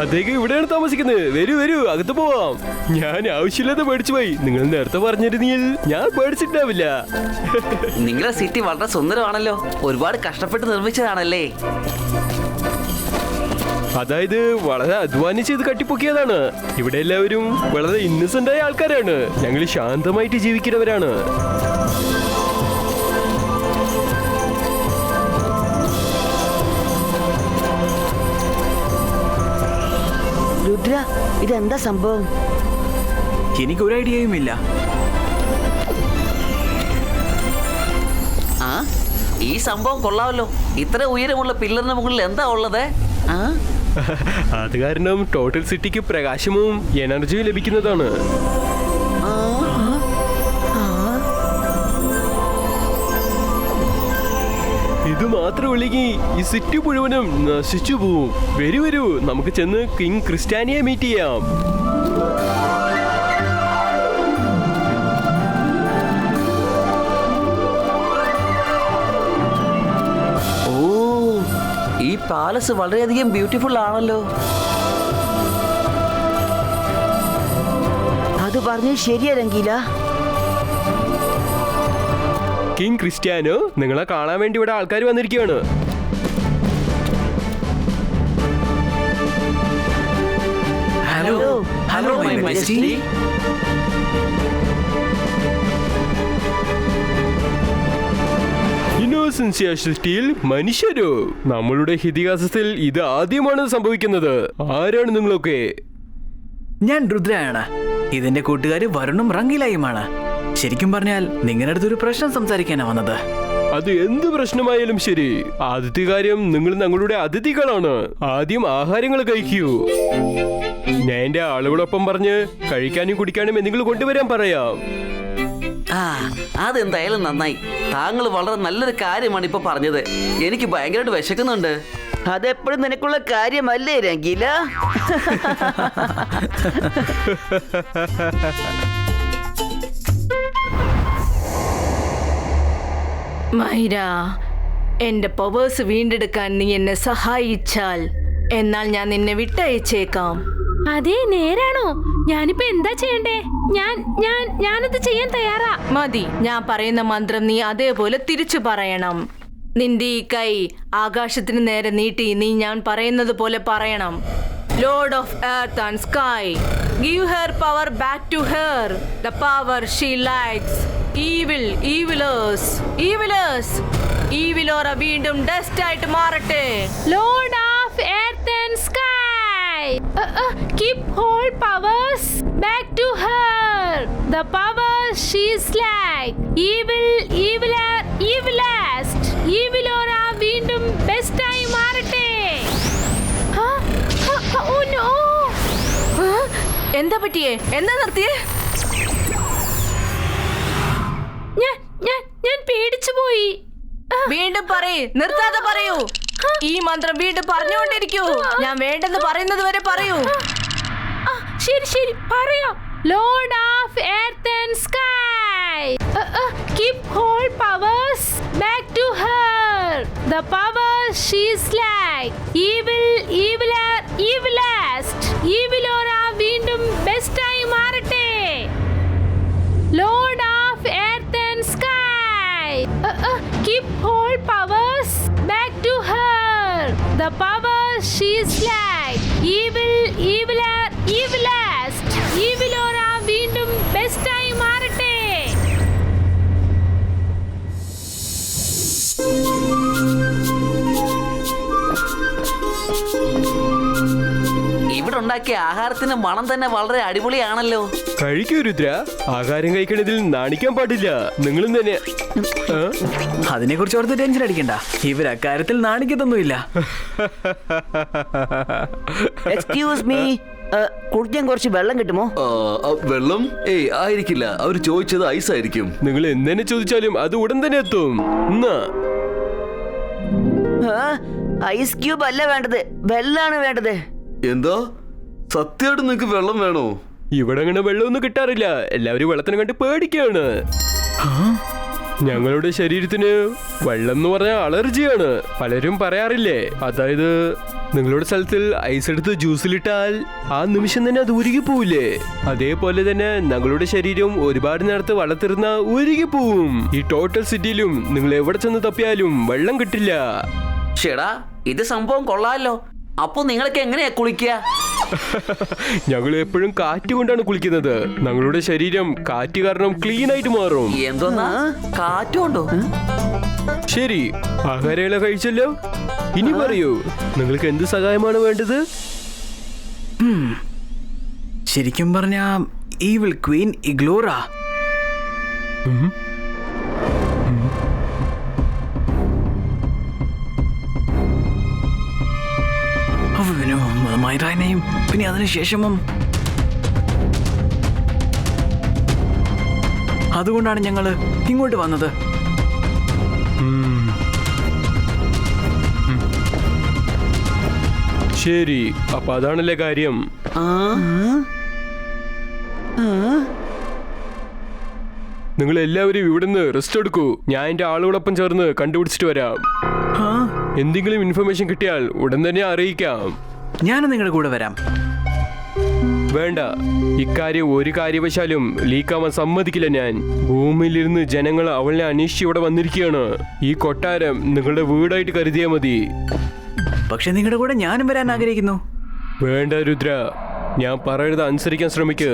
അദ്ദേഹം ഇവിടെയാണ് താമസിക്കുന്നത്. വരൂ വരൂ, അകത്ത് പോവാം. ഞാൻ ആവശ്യമില്ലാതെ പേടിച്ചു പോയി. നിങ്ങൾ നേരത്തെ പറഞ്ഞിരുന്നെങ്കിൽ ഞാൻ പേടിച്ചിട്ടാവില്ല. നിങ്ങളുടെ സിറ്റി വളരെ സുന്ദരമാണല്ലോ. ഒരുപാട് കഷ്ടപ്പെട്ട് നിർമ്മിച്ചതാണല്ലേ? അതായത് വളരെ അധ്വാനിച്ച് ഇത് കട്ടിപ്പൊക്കിയതാണ്. ഇവിടെ എല്ലാവരും വളരെ ഇന്നസെന്റ് ആയ ആൾക്കാരാണ്. ഞങ്ങൾ ശാന്തമായിട്ട് ജീവിക്കുന്നവരാണ്. രുദ്ര, ഇതെന്താ സംഭവം? എനിക്കൊരു ഐഡിയയും ഇല്ല. ആ, ഈ സംഭവം കൊള്ളാമല്ലോ. ഇത്ര ഉയരമുള്ള പില്ലറിന് മുകളിൽ എന്താ ഉള്ളത്? അത് കാരണം ടോട്ടൽ സിറ്റിക്ക് പ്രകാശവും എനർജിയും ലഭിക്കുന്നതാണ്. ഇത് മാത്രമല്ലെങ്കിൽ ഈ സിറ്റി മുഴുവനും നശിച്ചു പോവും. വരൂ വരൂ, നമുക്ക് ചെന്ന് കിങ് ക്രിസ്ത്യാനിയെ മീറ്റ് ചെയ്യാം. ഓ, പാലസ് വളരെയധികം ബ്യൂട്ടിഫുൾ ആണല്ലോ. അത് പറഞ്ഞത് ശരിയാ രംഗീല. കിങ് ക്രിസ്ത്യാനോ, നിങ്ങളെ കാണാൻ വേണ്ടി ഇവിടെ ആൾക്കാർ വന്നിരിക്കുകയാണ്. Hello hello my majesty. Innocencia സൃഷ്ടിയിൽ മനുഷ്യരോ? നമ്മളുടെ ഇതിഹാസത്തിൽ ഇത് ആദ്യമാണ് സംഭവിക്കുന്നത്. ആരാണ് നിങ്ങളൊക്കെ? ഞാൻ രുദ്രയാണ്. ഇതിന്റെ കൂട്ടുകാര് വരുണും റംഗീലയുമാണ്. ശരിക്കും പറഞ്ഞാൽ നിങ്ങളുടെ അടുത്തൊരു പ്രശ്നം സംസാരിക്കാനാ വന്നത്. അത് എന്ത് പ്രശ്നമായാലും ശരി, ആദ്യത്തെ കാര്യം നിങ്ങൾ ഞങ്ങളുടെ അതിഥികളാണ്. ആദ്യം ആഹാരങ്ങൾ കഴിക്കൂ. ഞാൻ എന്റെ ആളുകളൊപ്പം പറഞ്ഞ് കഴിക്കാനും കുടിക്കാനും എന്തെങ്കിലും കൊണ്ടുവരാൻ പറയാം. ആ, അതെന്തായാലും നന്നായി. താങ്കൾ വളരെ നല്ലൊരു കാര്യമാണ് ഇപ്പൊ പറഞ്ഞത്. എനിക്ക് ഭയങ്കരമായിട്ട് വിശക്കുന്നുണ്ട്. അതെപ്പോഴും നിനക്കുള്ള കാര്യമല്ലേ രംഗീല? മൈര, എന്റെ പവേഴ്സ് വീണ്ടെടുക്കാൻ നീ എന്നെ സഹായിച്ചാൽ എന്നാൽ ഞാൻ നിന്നെ വിട്ടയച്ചേക്കാം. അതേ, നേരാണോ? ഞാനിപ്പോ എന്താ ചെയ്യണ്ടേ? ഞാനത് ചെയ്യാൻ തയ്യാറാ. മതി, ഞാൻ പറയുന്ന മന്ത്രം നീ അതേപോലെ തിരിച്ചു പറയണം. നിന്റെ ഈ കൈ ആകാശത്തിന് നേരെ നീട്ടി നീ ഞാൻ പറയുന്നത് പോലെ പറയണം. Lord of earth and sky, give her power back to her, the power she likes. ഈവിലോറ വീണ്ടും ഡസ്റ്റ് ആയിട്ട് മാറട്ടെ. Lord of earth and sky, keep all powers back to her, the power she's like. evilest evilora വീണ്ടും best ആയി മാറട്ടെ. Oh no! എന്താ പറ്റിയേ? എന്താ നിർത്തിയേ? ഞാൻ പേടിച്ചു പോയി. വീണ്ടും പറയ്, നിർത്താതെ പറയൂ. ഈ മന്ത്രം വീണ്ടും പറഞ്ഞുകൊണ്ടിരിക്കൂ. ഞാൻ വേണ്ടെന്ന് പറയുന്നത് വരെ പറയൂ. ശരി പറയാം. Lord of earth and sky, keep all powers back to her, the power she's like. evilest evilora വീണ്ടും ബെസ്റ്റ് ആയി മാറട്ടെ. Lord of earth and sky, keep all powers back to her, the power she's like. evilest evilora വീണ്ടും best ആയി മാറട്ടെ. ഇവിടെ ഉണ്ടാക്കിയ ആഹാരത്തിന്റെ മണം തന്നെ വളരെ അടിപൊളിയാണല്ലോ. കഴിക്കൂ രുദ്ര. ആഹാരം കഴിക്കണതിൽ നാണിക്കാൻ പാടില്ല. നിങ്ങളും തന്നെ. അതിനെ കുറിച്ച് ഓർത്ത് ടെൻഷൻ അടിക്കണ്ട. ഇവർ അക്കാര്യത്തിൽ നാണിക്കത്തൊന്നുമില്ല. എക്സ്ക്യൂസ് മീ, കുടിക്കാൻ കുറച്ച് വെള്ളം കിട്ടുമോ? വെള്ളം? ഏയ്, ആയിരിക്കില്ല. അവർ ചോദിച്ചത് ഐസ് ആയിരിക്കും. നിങ്ങൾ എന്തെന്നെ ചോദിച്ചാലും അത് ഉടൻ തന്നെ എത്തും. ഐസ് ക്യൂബ് അല്ല വേണ്ടത്, വെള്ളാണ് വേണ്ടത്. എന്താ? സത്യമായിട്ട് നിങ്ങക്ക് വെള്ളം വേണോ? ഇവിടെ അങ്ങനെ വെള്ളമൊന്നും കിട്ടാറില്ല. എല്ലാവരും വെള്ളത്തിനെ കണ്ട് പേടിക്കാണ്. ഞങ്ങളുടെ ശരീരത്തിന് വെള്ളം എന്ന് പറഞ്ഞാൽ അലർജിയാണ്. പലരും പറയാറില്ലേ, അതായത് നിങ്ങളുടെ സ്ഥലത്തിൽ ഐസ് എടുത്ത് ജ്യൂസിലിട്ടാൽ ആ നിമിഷം തന്നെ അത് ഉരുകി പോവില്ലേ? അതേപോലെ തന്നെ ഞങ്ങളുടെ ശരീരം ഒരുപാട് നേരത്തെ വളർത്തിരുന്ന ഉരുകി പോവും. ഈ ടോട്ടൽ സിറ്റിയിലും നിങ്ങൾ എവിടെ ചെന്ന് തപ്പിയാലും വെള്ളം കിട്ടില്ല. ഷെടാ, ഇത് സംഭവം കൊള്ളാമല്ലോ. അപ്പൊ നിങ്ങൾക്ക് എങ്ങനെയാ കുളിക്കുക? ഞങ്ങൾ എപ്പോഴും കാറ്റ് കൊണ്ടാണ് കുളിക്കുന്നത്. ഞങ്ങളുടെ ശരീരം കാറ്റ് കാരണം ക്ലീൻ ആയിട്ട് മാറും. എന്തോന്നാ? കാറ്റുണ്ടോ? ശരി, ആഹാരങ്ങളെ കഴിച്ചല്ലോ. ഇനി പറയൂ, നിങ്ങൾക്ക് എന്ത് സഹായമാണ് വേണ്ടത്? ശരിക്കും പറഞ്ഞ ഈവിൾ ക്വീൻ ഇഗ്ലോറ. മൈറാനെയും പിന്നെ അതിനുശേഷവും. അതുകൊണ്ടാണ് ഞങ്ങള് ഇങ്ങോട്ട് വന്നത്. ശരി, അപ്പൊ അതാണല്ലേ കാര്യം. നിങ്ങൾ എല്ലാവരും ഇവിടുന്ന് റെസ്റ്റ് എടുക്കൂ. ഞാൻ എന്റെ ആളുകളൊപ്പം ചേർന്ന് കണ്ടുപിടിച്ചിട്ട് വരാം. എന്തെങ്കിലും ഇൻഫർമേഷൻ കിട്ടിയാൽ ഉടൻ തന്നെ അറിയിക്കാം. ഞാനും നിങ്ങളുടെ കൂടെ വരാം. വേണ്ട, ഇക്കാര്യം ഒരു കാര്യവശാലും ലീക്കാവാൻ സമ്മതിക്കില്ല ഞാൻ. ഭൂമിയിലിരുന്ന് ജനങ്ങൾ അവളെ അന്വേഷിച്ച് ഇവിടെ വന്നിരിക്കുകയാണ്. ഈ കൊട്ടാരം നിങ്ങളുടെ വീടായിട്ട് കരുതിയാൽ മതി. പക്ഷെ നിങ്ങളുടെ കൂടെ ഞാനും വരാൻ ആഗ്രഹിക്കുന്നു. വേണ്ട രുദ്ര, ഞാൻ പറയുന്നത് അനുസരിക്കാൻ ശ്രമിക്ക്.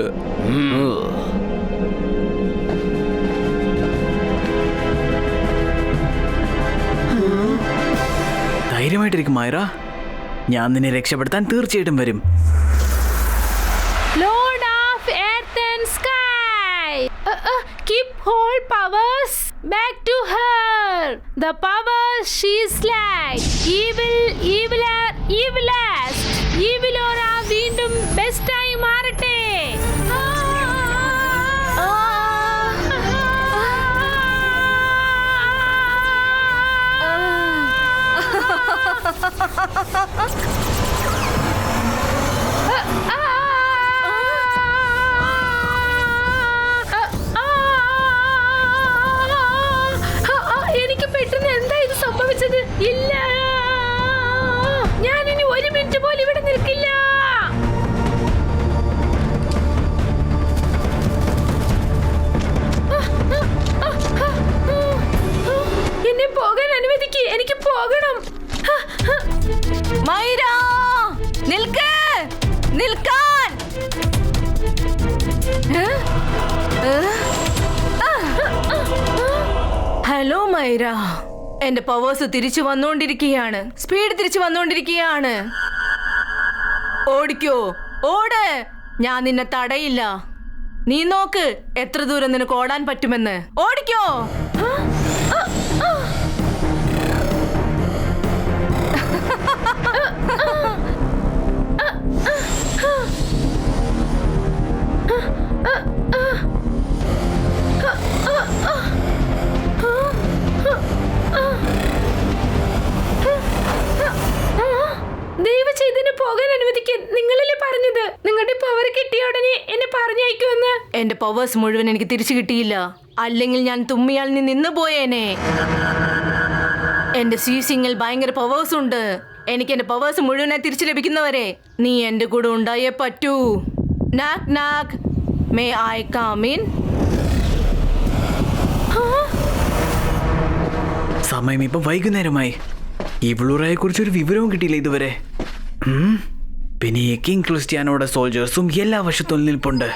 ധൈര്യമായിട്ടിരിക്കും മൈറ, ഞാൻ നിന്നെ രക്ഷപ്പെടുത്താൻ തീർച്ചയായിട്ടും വരും. Lord of Earth and Sky, keep whole powers back to her. The powers she's like evilest. Evilora വീണ്ടും best ആയി മാറട്ടെ. എനിക്ക് പെട്ടെന്ന് എന്താ ഇത് സംഭവിച്ചത്? ഇല്ല, ഞാൻ ഇനി ഒരു മിനിറ്റ് പോലും ഇവിടെ നിൽക്കില്ല. എന്നെ പോകാൻ അനുവദിക്ക്, എനിക്ക് പോകണം. മൈര, നിൽക്ക്, നിൽക്കാൻ. ഹലോ മൈര, എന്റെ പവേഴ്സ് തിരിച്ചു വന്നുകൊണ്ടിരിക്കുകയാണ്. സ്പീഡ് തിരിച്ചു വന്നുകൊണ്ടിരിക്കുകയാണ്. ഓടിക്കോ, ഓട്, ഞാൻ നിന്നെ തടയില്ല. നീ നോക്ക് എത്ര ദൂരം നിനക്ക് ഓടാൻ പറ്റുമെന്ന്. ഓടിക്കോ. ദയവ് ചെയ്തിന് പോകാൻ അനുവദിക്കാൻ. നിങ്ങളല്ലേ പറഞ്ഞത് നിങ്ങളുടെ പവർ കിട്ടിയ ഉടനെ എന്നെ പറഞ്ഞയക്കുമെന്ന്? എന്റെ പവേഴ്സ് മുഴുവൻ എനിക്ക് തിരിച്ചു കിട്ടിയില്ല. അല്ലെങ്കിൽ ഞാൻ തുമ്മിയാൽ നീ നിന്ന് പോയേനെ. എന്റെ സീസിങ്ങിൽ ഭയങ്കര പവേഴ്സ് ഉണ്ട്. എനിക്ക് എന്റെ പവേഴ്സ് മുഴുവനായി തിരിച്ചു ലഭിക്കുന്നവരെ നീ എന്റെ കൂടെ ഉണ്ടായേ പറ്റൂ. Knock knock, may I come in? സമയം ഇപ്പൊ വൈകുന്നേരമായി. ഇവളൂറായെ കുറിച്ച് ഒരു വിവരവും കിട്ടിയില്ല ഇതുവരെ. പിന്നെ ഈ കിങ് ക്രിസ്ത്യാനോയുടെ സോൾജേഴ്സും എല്ലാ വശത്തും നിൽപ്പുണ്ട്.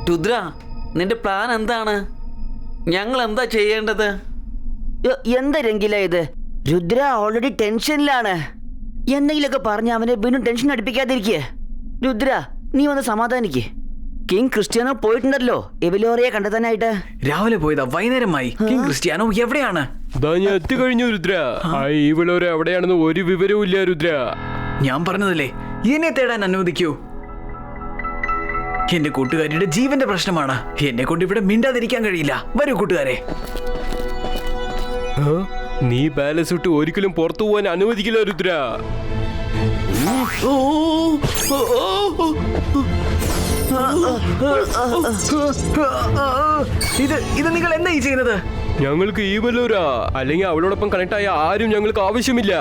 രുദ്ര, നിന്റെ പ്ലാൻ എന്താണ്? ഞങ്ങൾ എന്താ ചെയ്യേണ്ടത്? എന്താ രംഗില ഇത്? രുദ്ര ഓൾറെഡി ടെൻഷനിലാണ്. എന്തെങ്കിലുമൊക്കെ പറഞ്ഞ് അവനെ വീണ്ടും ടെൻഷൻ അടുപ്പിക്കാതിരിക്കേ. രുദ്ര, നീ വന്ന് സമാധാനിക്ക്. കിങ് ക്രിസ്ത്യാനോ പോയിട്ടുണ്ടല്ലോ എവിലോറയെ കണ്ടെത്താനായിട്ട്. രാവിലെ പോയതാ, വൈകുന്നേരമായി. കിങ് ക്രിസ്ത്യാനോ എവിടെയാണ്? ഞാൻ എത്തിക്കഴിഞ്ഞു രുദ്ര. ഇവളോരെ എവിടെയാണെന്ന് ഒരു വിവരവും ഇല്ല രുദ്ര. ഞാൻ പറഞ്ഞതല്ലേ, എന്നെ തേടാൻ അനുവദിക്കൂ. എന്റെ കൂട്ടുകാരിയുടെ ജീവന്റെ പ്രശ്നമാണ്. എന്നെ കൊണ്ട് ഇവിടെ മിണ്ടാതിരിക്കാൻ കഴിയില്ല. വരൂ കൂട്ടുകാരെ. നീ ബാലൻസ് വിട്ട് ഒരിക്കലും പുറത്തു പോകാൻ അനുവദിക്കില്ല രുദ്ര. ഇത് നിങ്ങൾ എന്താ ഈ ചെയ്യുന്നത്? ഞങ്ങൾക്ക് ഈ വല്ലൂരാ, അല്ലെങ്കിൽ അവളോടൊപ്പം കണക്ട് ആയ ആരും ഞങ്ങൾക്ക് ആവശ്യമില്ല.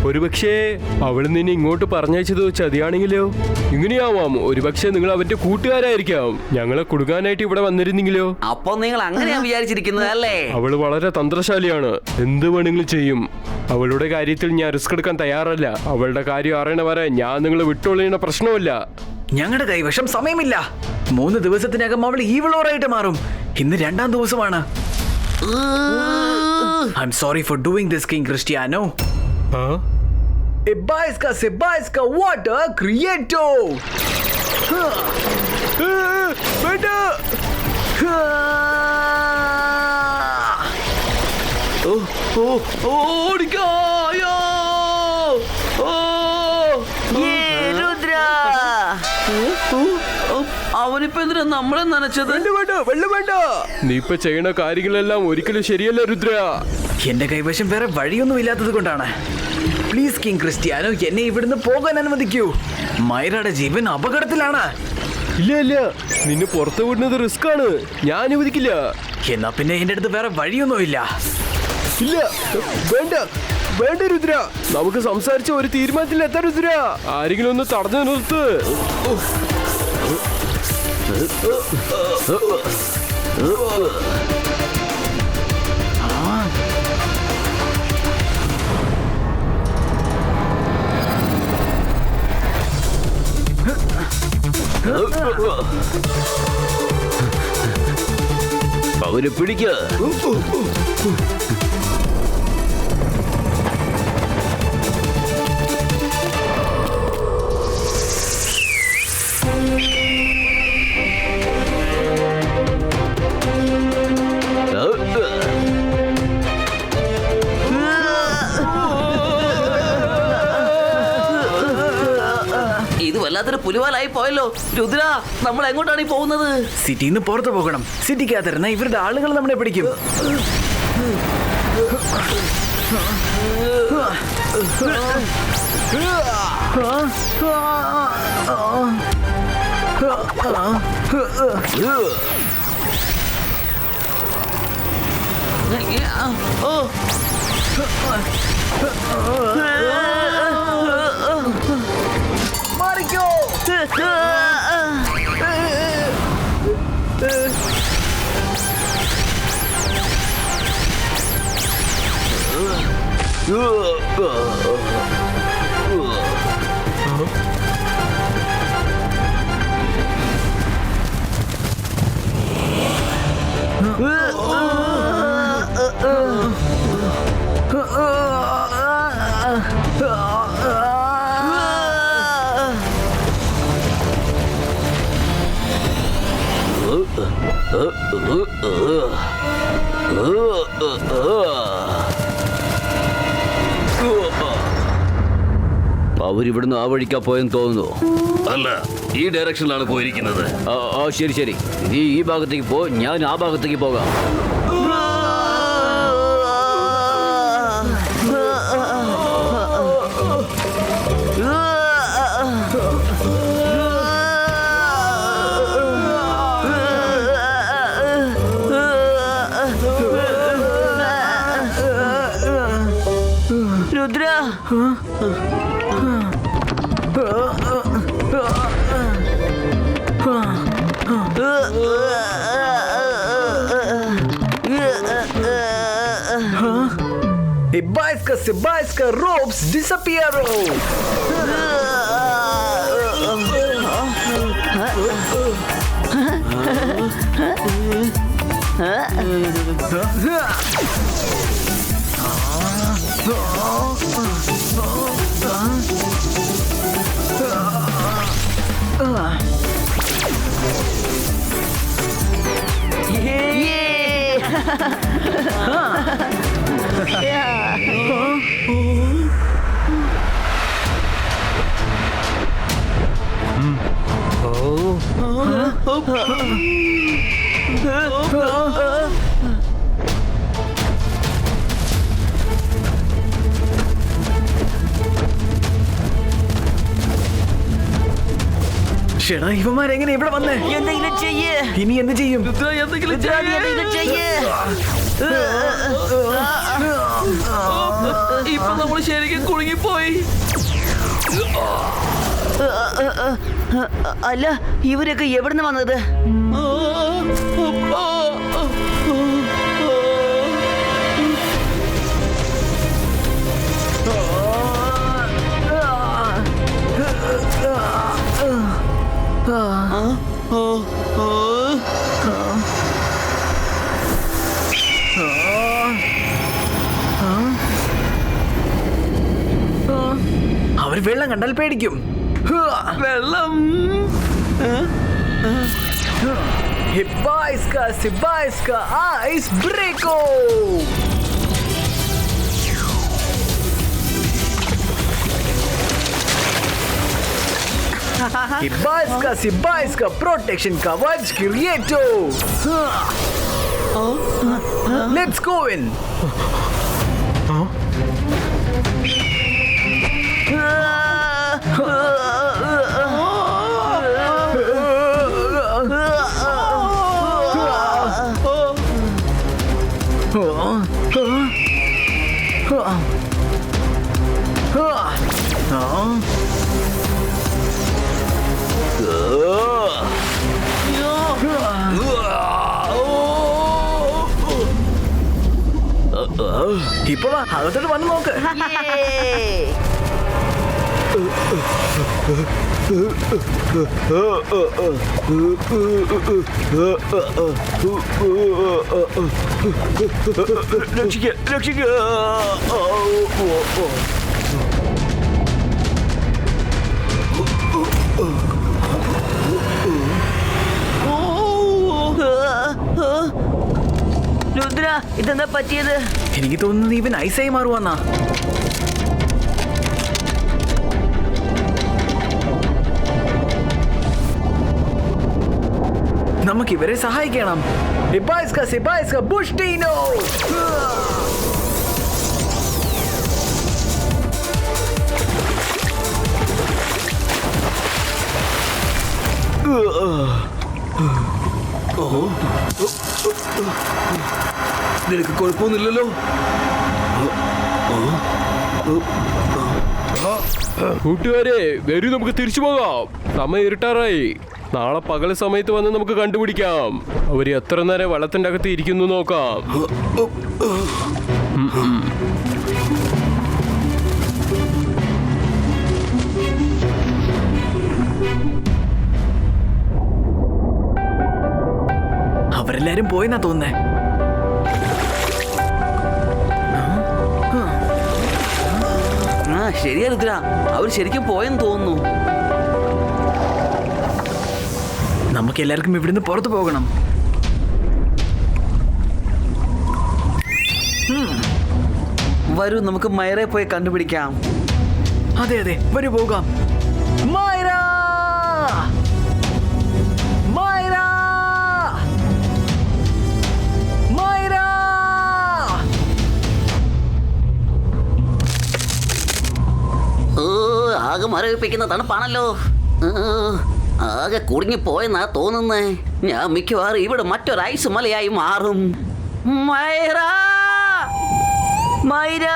ഒരുപക്ഷേ അവൾ നിന്നെ ഇങ്ങോട്ട് പറഞ്ഞയച്ചത് ചതിയാണെങ്കിലോ? ഇങ്ങനെയാവാം. ഒരുപക്ഷെ നിങ്ങൾ അവന്റെ കൂട്ടുകാരായിരിക്കാം. ഞങ്ങളെ കൊടുക്കാനായിട്ട് ഇവിടെ വന്നിരുന്നെങ്കിലോ? അപ്പൊ നിങ്ങൾ അങ്ങനെയാ വിചാരിച്ചിരിക്കുന്നത് അല്ലേ? അവള് വളരെ തന്ത്രശാലിയാണ്. എന്ത് വേണമെങ്കിലും ചെയ്യും. അവളുടെ കാര്യത്തിൽ ഞാൻ റിസ്ക് എടുക്കാൻ തയ്യാറല്ല. അവളുടെ കാര്യം അറിയണ വരെ ഞാൻ നിങ്ങളെ വിട്ടൊളിയുന്ന പ്രശ്നമല്ല. ഞങ്ങളുടെ കൈവശം സമയമില്ല. 3 ദിവസത്തിനകം അവൾ ഈവിളോറായിട്ട് മാറും. ഇന്ന് 2ാം ദിവസമാണ്. I am sorry four doing this king Cristiano. Sebaisca water creato. അവനിപ്പോ എന്തിനാ നമ്മളെ നനച്ചത്? നീ ഇപ്പൊ ചെയ്യണ കാര്യങ്ങളെല്ലാം ഒരിക്കലും ശരിയല്ല രുദ്ര. എന്റെ കൈവശം വേറെ വഴിയൊന്നും ഇല്ലാത്തത് കൊണ്ടാണ്. പ്ലീസ് കിങ് ക്രിസ്ത്യാനോ, എന്നെ ഇവിടുന്ന് പോകാൻ അനുവദിക്കൂ. മൈറയുടെ ജീവൻ അപകടത്തിലാണ്. ഇല്ല ഇല്ല, നിന്നെ പുറത്ത് വിടുന്നത് റിസ്ക് ആണ്. ഞാൻ അനുവദിക്കില്ല. എന്നാ പിന്നെ എന്റെ അടുത്ത് വേറെ വഴിയൊന്നുമില്ല. ഇല്ല, വേണ്ട വേണ്ട രുദ്ര, നമുക്ക് സംസാരിച്ച ഒരു തീരുമാനത്തിൽ എത്താൻ രുദ്ര. ആരെങ്കിലും ഒന്ന് തടഞ്ഞു നിർത്ത്. അവരെ പിടിക്ക. ഇത് വല്ലാത്തൊരു പുലിവാലായി പോയല്ലോ. രുദ്ര, നമ്മൾ എങ്ങോട്ടാണ് ഈ പോകുന്നത്? സിറ്റിയിൽ നിന്ന് പുറത്തു പോകണം. സിറ്റിക്കകത്തിരുന്ന ഇവരുടെ ആളുകൾ നമ്മളെ പിടിക്കും. മാറിക്കോ. അവരിവിടുന്ന് ആ വഴിക്കാ പോയെന്ന് തോന്നുന്നു. അല്ല, ഈ ഡയറക്ഷനിലാണ് പോയിരിക്കുന്നത്. ശരി ശരി, നീ ഈ ഭാഗത്തേക്ക് പോ, ഞാൻ ആ ഭാഗത്തേക്ക് പോകാം. Rudra, Сибайска ropes disappear. ഷെടാ, ഇവന്മാരെങ്ങനെ ഇവിടെ വന്നേ? എന്തെങ്കിലും ചെയ്യ്. ഇനി എന്ത് ചെയ്യും? എന്തെങ്കിലും ചെയ്യ്. ഇപ്പൊ നമ്മൾ ശരിക്കും കുടുങ്ങിപ്പോയി. അല്ല, ഇവരൊക്കെ എവിടുന്ന് വന്നത്? അവർ വെള്ളം കണ്ടാൽ പേടിക്കും. വെള്ളം. Сибайска ice breako. Сибайска protection coverage creato. Let's go in. ഇപ്പൊ വാ, അകത്തോട്ട് വന്ന് നോക്ക്. രക്ഷിക്കുക. രുദ്ര, ഇതെന്താ പറ്റിയത്? എനിക്ക് തോന്നുന്നത് ഇവൻ ഐസായി മാറുവാന്നാ. നമുക്ക് ഇവരെ സഹായിക്കണം. ബുഷ്ടിനോ. നിനക്ക് കുഴപ്പമൊന്നുമില്ലല്ലോ? കൂട്ടുകാരെ വരൂ, നമുക്ക് തിരിച്ചു പോകാം. സമയം ഇരുട്ടാറായി. നാളെ പകൽ സമയത്ത് വന്ന് നമുക്ക് കണ്ടുപിടിക്കാം അവര് എത്ര നേരം വള്ളത്തിന്റെ അകത്ത് ഇരിക്കുന്നു നോക്കാം. അവരെല്ലാരും പോയെന്നാ തോന്നുന്നേ. ശരിയാ രുദ്ര, അവർ ശരിക്കും പോയെന്ന് തോന്നുന്നു. നമുക്ക് എല്ലാവർക്കും ഇവിടുന്ന് പുറത്തു പോകണം. വരൂ, നമുക്ക് മയറെ പോയി കണ്ടുപിടിക്കാം. അതെ അതെ, വരൂ പോകാം. മൈറ! മൈറ! മൈറ! ആകെ മരവിപ്പിക്കുന്ന തണുപ്പാണല്ലോ. ആകെ കുടുങ്ങിപ്പോയെന്നാ തോന്നുന്നേ. ഞാൻ മിക്കവാറും ഇവിടെ മറ്റൊരു ഐസ് മലയായി മാറും. മൈറ! മൈര!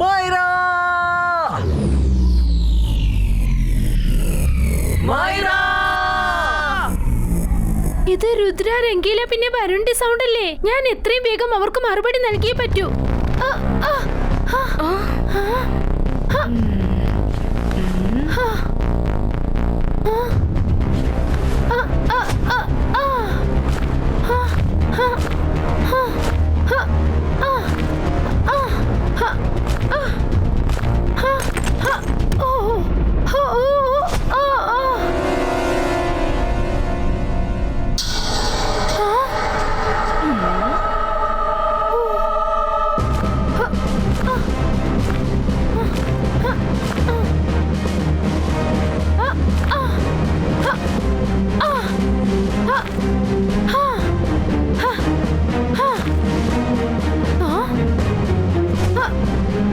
മൈറ! മൈറ! ഇത് രുദ്ര, രംഗീല പിന്നെ വരുണിന്റെ സൗണ്ട് അല്ലേ? ഞാൻ എത്രയും വേഗം അവർക്ക് മറുപടി നൽകിയേ പറ്റൂ.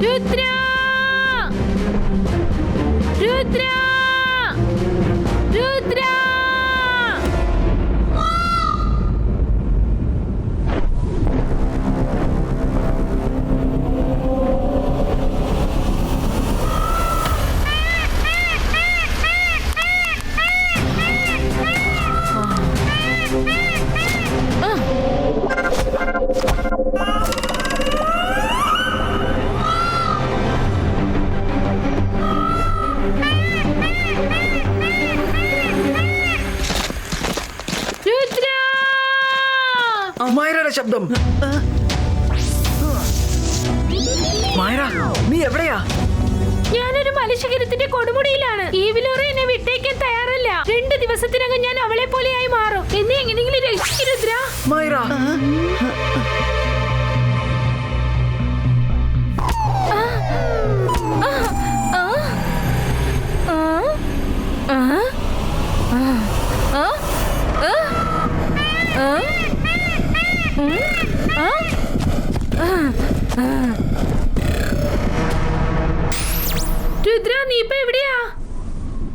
രുദ്ര! രുദ്ര! രുദ്ര! മൈറയുടെ ശബ്ദം. മൈറ, നീ എവിടെയാ? ഞാനൊരു മലശിഖരത്തിന്റെ കൊടുമുടിയിലാണ്. ഈ വിലോറ എന്നെ വിട്ടേക്കാൻ തയ്യാറല്ല. 2 ദിവസത്തിനകം ഞാൻ അവളെ പോലെയായി മാറും. എന്നെ എങ്ങനെയെങ്കിലും രക്ഷിക്കൂ രുദ്ര. മൈറ! രുദ്ര, നീ ഇപ്പൊ എവിടെയാ?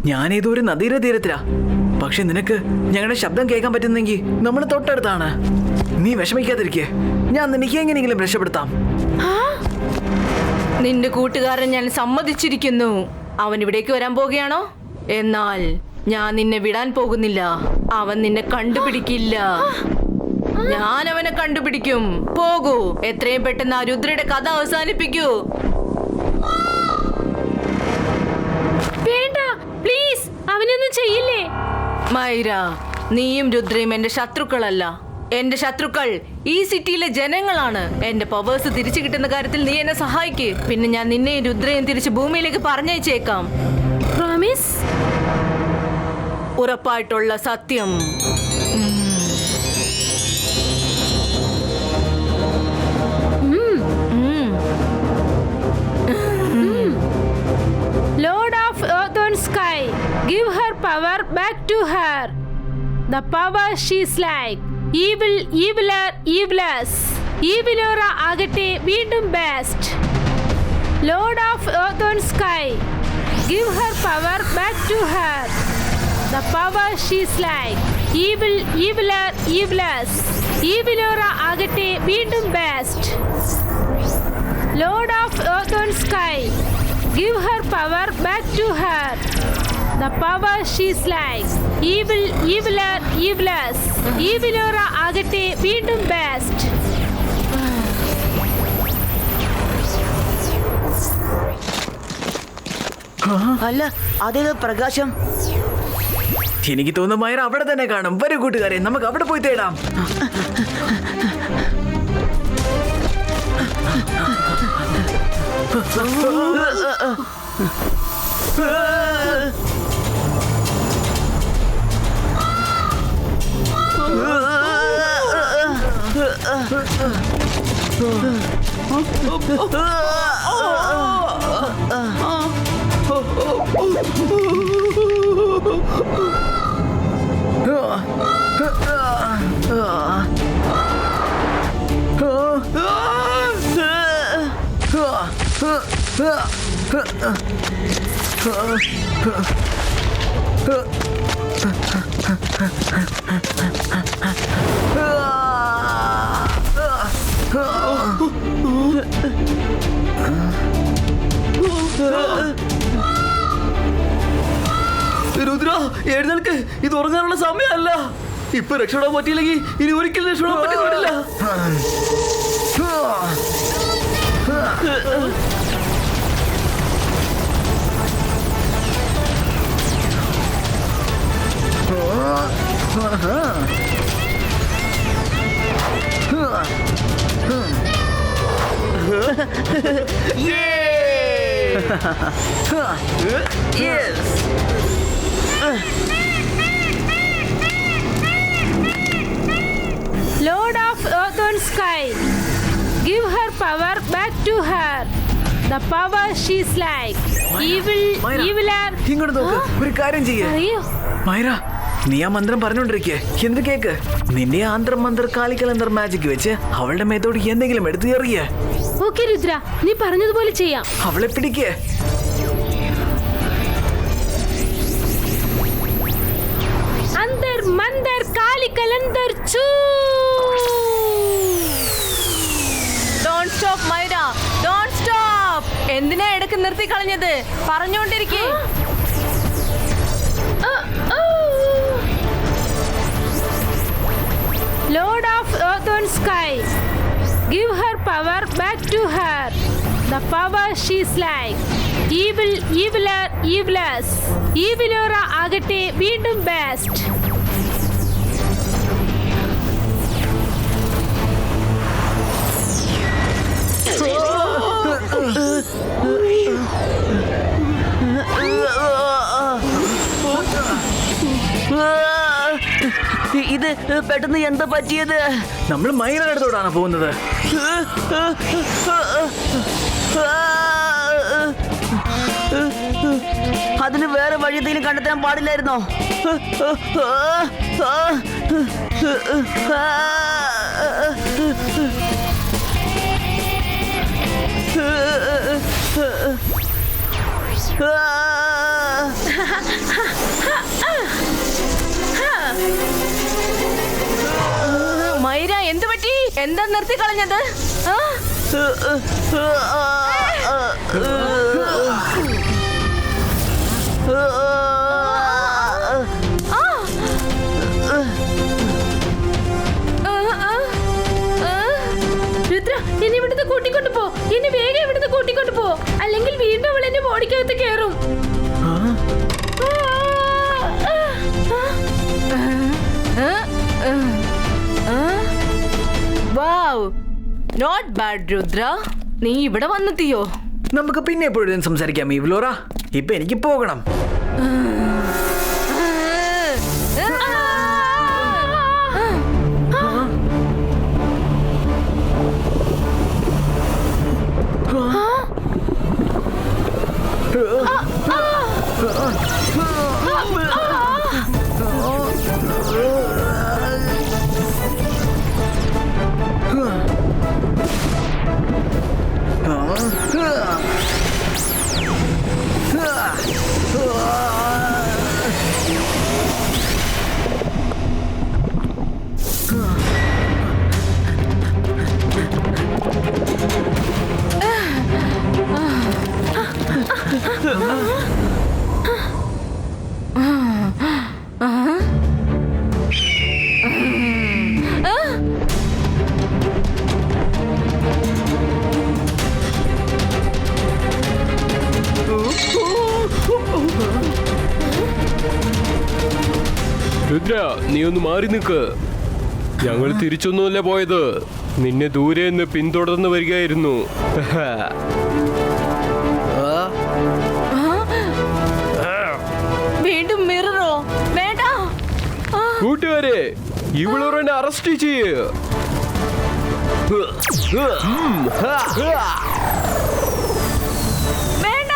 ഞാനേതോ ഒരു നദിയുടെ തീരത്തിലാ. പക്ഷെ നിനക്ക് ഞങ്ങളുടെ ശബ്ദം കേൾക്കാൻ പറ്റുന്നെങ്കിൽ നമ്മൾ തൊട്ടടുത്താണ്. നീ വിഷമിക്കാതിരിക്കേ, ഞാൻ നിനക്ക് എങ്ങനെയെങ്കിലും രക്ഷപ്പെടുത്താം. ആ നിന്റെ കൂട്ടുകാരൻ ഞാൻ സമ്മതിച്ചിരിക്കുന്നു. അവൻ ഇവിടേക്ക് വരാൻ പോകുകയാണോ? എന്നാൽ ഞാൻ നിന്നെ വിടാൻ പോകുന്നില്ല. അവൻ നിന്നെ കണ്ടുപിടിക്കില്ല. ഞാൻ അവനെ കണ്ടുപിടിക്കും. പോകൂ, എത്രയും പെട്ടെന്ന് ആ രുദ്രയുടെ കഥ അവസാനിപ്പിക്കൂ. വേണ്ട, പ്ലീസ്, അവനൊന്നും ചെയ്യില്ലേ. മൈര, നീയും രുദ്രയും എന്റെ ശത്രുക്കളല്ല. എന്റെ ശത്രുക്കൾ ഈ സിറ്റിയിലെ ജനങ്ങളാണ്. എന്റെ പവേഴ്സ് തിരിച്ചു കിട്ടുന്ന കാര്യത്തിൽ നീ എന്നെ സഹായിക്ക്. പിന്നെ ഞാൻ നിന്നെയും രുദ്രയും തിരിച്ച് ഭൂമിയിലേക്ക് പറഞ്ഞയച്ചേക്കാം. പ്രോമിസ്? ഉറപ്പായിട്ടുള്ള സത്യം. Lord of Earth and Sky, give her power back to her. The power she's like. Evil, eviler, evilers. Evilora ആകട്ടെ വീണ്ടും best. Lord of Earth and Sky, give her power back to her. The power she's like. Evil, eviler, evilers. Evilora ആകട്ടെ വീണ്ടും best. Lord of Earth and Sky, give her power back to her. The power she's like. Evil, eviler, evilers. Evilora ആകട്ടെ വീണ്ടും best. അല്ല, അതേത് പ്രകാശം? എനിക്ക് തോന്നുന്നു മൈര അവിടെ തന്നെ കാണും. വരൂ കൂട്ടുകാരെ, നമുക്ക് അവിടെ പോയി തേടാം. രുദ്ര, എഴുന്നേൽക്ക്. ഇത് ഉറങ്ങാനുള്ള സമയമല്ല. ഇപ്പൊ രക്ഷപ്പെടാൻ പറ്റിയില്ലെങ്കിൽ ഇനി ഒരിക്കലും രക്ഷപ്പെടാൻ പറ്റില്ല. Lord of Earth and Sky, give her power back to her. The power she's like. Evil, മൈര, eviler. ഇങ്ങോട്ട് നോക്ക്. ഒരു കാര്യം ചെയ്യേ. അറിയോ? മൈര, നീ ആ മന്ത്രം പറഞ്ഞോണ്ടിരിക്കേ. എന്ത് കേക്ക്? നിന്റെ ആന്തർ മന്ത്രർ കാലിക്കലന്തർ മാജിക് വെച്ച് അവളുടെ മേത്തോട് എന്തെങ്കിലും എടുത്തു എറിയേ. ഓക്കെ രുദ്ര, നീ പറഞ്ഞതുപോലെ ചെയ്യാം. അവളെ പിടിക്കേ. അന്തർ മന്തർ കാലിക്കലന്തർ ചൂ. Don't stop, മൈര. Don't stop. എന്തിനാ ഇടയ്ക്ക് നിർത്തി കളഞ്ഞത്? പറഞ്ഞോണ്ടിരിക്കേ. Lord of Earth and Sky, give her power back to her. The power she's like. Evil, eviler, evilers. Evilora ആകട്ടെ വീണ്ടും best. ഇത് പെട്ടെന്ന് എന്താ പറ്റിയത്? നമ്മൾ മൈരയുടെ അടുത്തോടാണ് പോകുന്നത്. അതിന് വേറെ വഴി എന്തെങ്കിലും കണ്ടെത്താൻ പാടില്ലായിരുന്നോ? മൈര, എന്ത് പറ്റി? എന്താ നിർത്തി കളഞ്ഞത്? രുദ്ര എന്നെ ഇവിടുന്ന് കൂട്ടിക്കൊണ്ടു പോ. എന്നെ വേഗം ഇവിടുന്ന് കൂട്ടിക്കൊണ്ടു പോ, അല്ലെങ്കിൽ വീണ്ടും അവൾ എന്റെ ബോഡിക്കകത്ത് കയറും. വാവ്, നോട്ട് ബാഡ് രുദ്ര. നീ ഇവിടെ വന്നെത്തിയോ? നമുക്ക് പിന്നെ എപ്പോഴും സംസാരിക്കാം ഇവ്ലോറ. ഇപ്പൊ എനിക്ക് പോകണം. രുദ്ര, നീ ഒന്ന് മാറി നിൽക്ക്. ഞങ്ങൾ തിരിച്ചൊന്നുമല്ല പോയത്, നിന്നെ ദൂരെ നിന്ന് പിന്തുടർന്ന് വരികയായിരുന്നു. വീണ്ടും മിററോ? വേണ്ട. കൂട്ടുകാരെ, ഇവളൊരെന്നെ അറസ്റ്റ് ചെയ്യ്. വേണ്ട.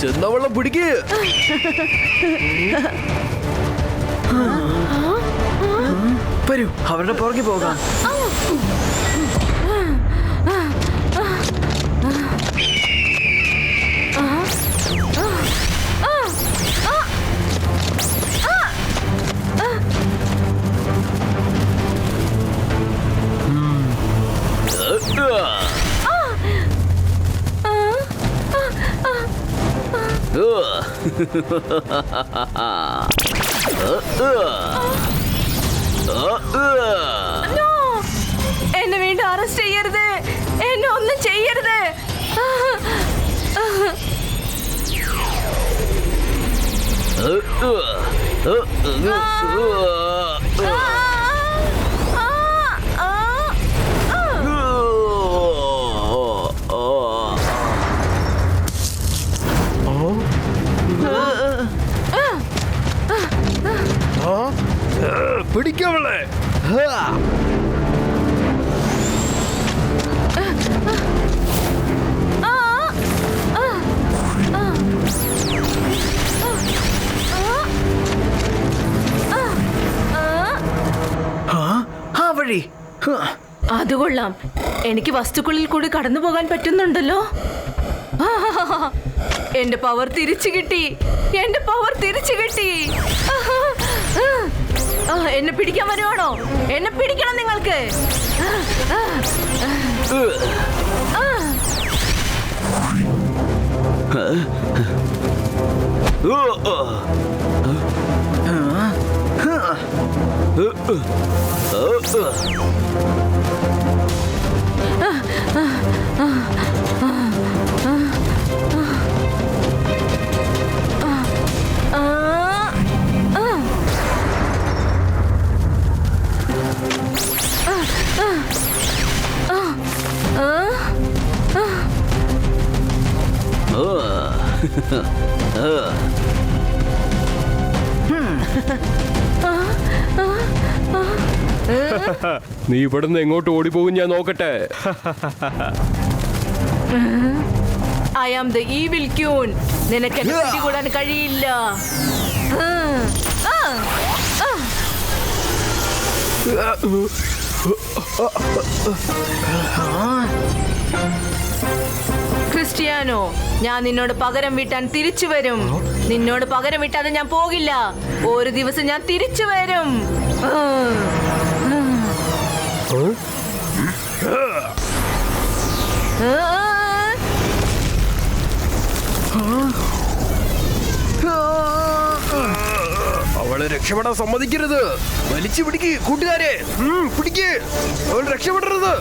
ചെന്നവളെ പിടിക്ക്. വരൂ, അവരുടെ പുറകെ പോകാം. എന്നെ വീണ്ടും അറസ്റ്റ് ചെയ്യരുത്. എന്നെ ഒന്നും ചെയ്യരുത്. പിടിക്കവളെ. ആ വഴി. അത് കൊള്ളാം. എനിക്ക് വസ്തുക്കളിൽ കൂടി കടന്നു പോകാൻ പറ്റുന്നുണ്ടല്ലോ. എന്റെ പവർ തിരിച്ചു കിട്ടി. എന്റെ പവർ തിരിച്ചു കിട്ടി. എന്നെ പിടിക്കാൻ വരുവാണോ? എന്നെ പിടിക്കണം നിങ്ങൾക്ക്. നീ ഇവിടുന്ന് എങ്ങോട്ട് ഓടിപ്പോകും ഞാൻ നോക്കട്ടെ. I am the evil queen. നിനക്ക് എന്നെ പിടികൂടാൻ കഴിയില്ല. ക്രിസ്ത്യാനോ, ഞാൻ നിന്നോട് പകരം വീട്ടാൻ തിരിച്ചു വരും. നിന്നോട് പകരം വീട്ടാതെ ഞാൻ പോകില്ല. ഒരു ദിവസം ഞാൻ തിരിച്ചു വരും. അവളെ രക്ഷപ്പെടാൻ സമ്മതിക്കരുത്. വലിച്ചു പിടിക്ക് കൂട്ടുകാരെ, പിടിക്ക്. അവൾ രക്ഷപ്പെടരുത്.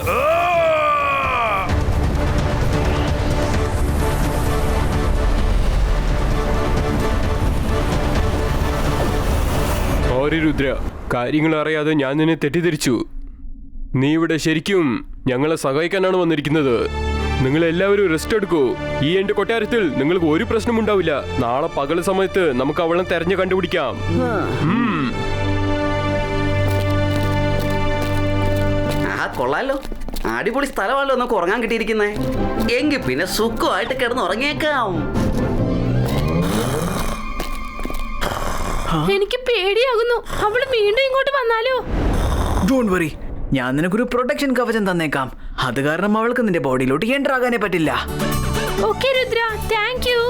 സോറി രുദ്ര, കാര്യങ്ങൾ അറിയാതെ ഞാൻ നിന്നെ തെറ്റിദ്ധരിച്ചു. നീ ഇവിടെ ശരിക്കും ഞങ്ങളെ സഹായിക്കാനാണ് വന്നിരിക്കുന്നത്. നിങ്ങൾ എല്ലാവരും റെസ്റ്റ് എടുക്കൂ. ഈ എന്റെ കൊട്ടാരത്തിൽ നിങ്ങൾക്ക് ഒരു പ്രശ്നം ഉണ്ടാവില്ല. നാളെ പകൽ സമയത്ത് നമുക്ക് അവളെ തെരഞ്ഞു കണ്ടുപിടിക്കാം. കൊള്ളാലോ, അടിപൊളി സ്ഥലമാണല്ലോ നമുക്ക് ഉറങ്ങാൻ കിട്ടിയിരിക്കുന്നേ. എങ്കിൽ പിന്നെ സുഖമായിട്ട് കിടന്ന് ഉറങ്ങിയേക്കാം. എനിക്ക് പേടിയാകുന്നു. അവള് വീണ്ടും ഇങ്ങോട്ട് വന്നാലോ? ഡോണ്ട് വറി, ഞാൻ നിനക്കൊരു പ്രൊട്ടക്ഷൻ കവചം തന്നേക്കാം. അത് കാരണം അവൾക്ക് നിന്റെ ബോഡിയിലോട്ട് എൻ്റർ ആകാനേ പറ്റില്ല. Okay Rudra, thank you.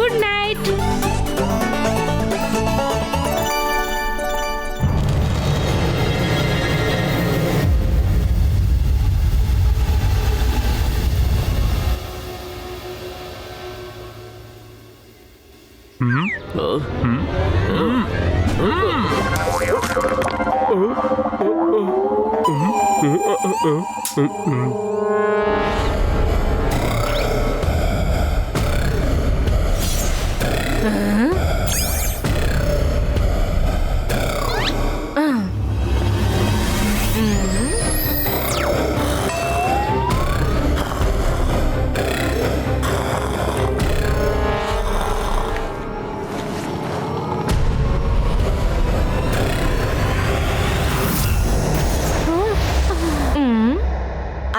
Good night.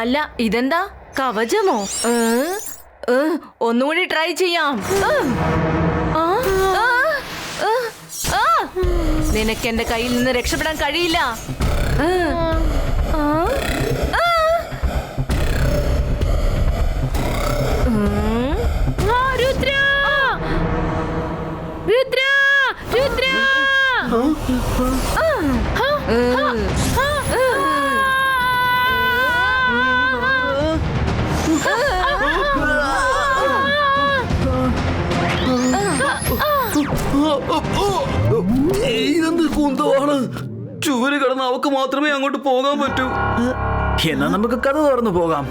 അല്ല, ഇതെന്താ കവചമോ? ഒന്നുകൂടി ട്രൈ ചെയ്യാം. നിനക്ക് എന്റെ കയ്യിൽ നിന്ന് രക്ഷപ്പെടാൻ കഴിയില്ല. രുദ്ര, രുദ്ര, രുദ്ര. ഇതെന്ത് കുന്തമാണ്? ചുവര് കിടന്ന് അവക്ക് മാത്രമേ അങ്ങോട്ട് പോകാൻ പറ്റൂ. എന്നാ നമുക്ക് കഥ തുറന്നു പോകാം.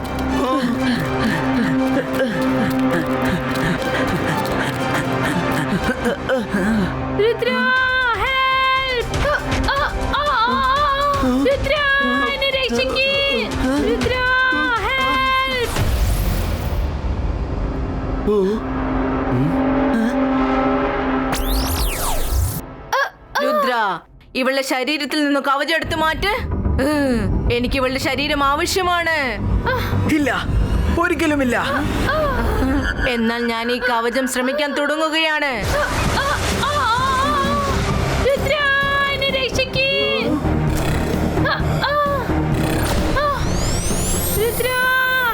രുദ്ര, ഹെൽപ്പ്! രുദ്ര, എന്നെ രക്ഷിക്ക്! രുദ്ര, ഹെൽപ്പ്! രുദ്ര, ഇവളുടെ ശരീരത്തിൽ നിന്ന് കവചം എടുത്തു മാറ്റ്. എനിക്ക് ഇവളുടെ ശരീരം ആവശ്യമാണ്. ഇല്ല, ഒരിക്കലുമില്ല. എന്നാൽ ഞാൻ ഈ കവചം ശ്രമിക്കാൻ തുടങ്ങുകയാണ്. രുദ്ര, എന്നെ രക്ഷിക്ക്! രുദ്ര,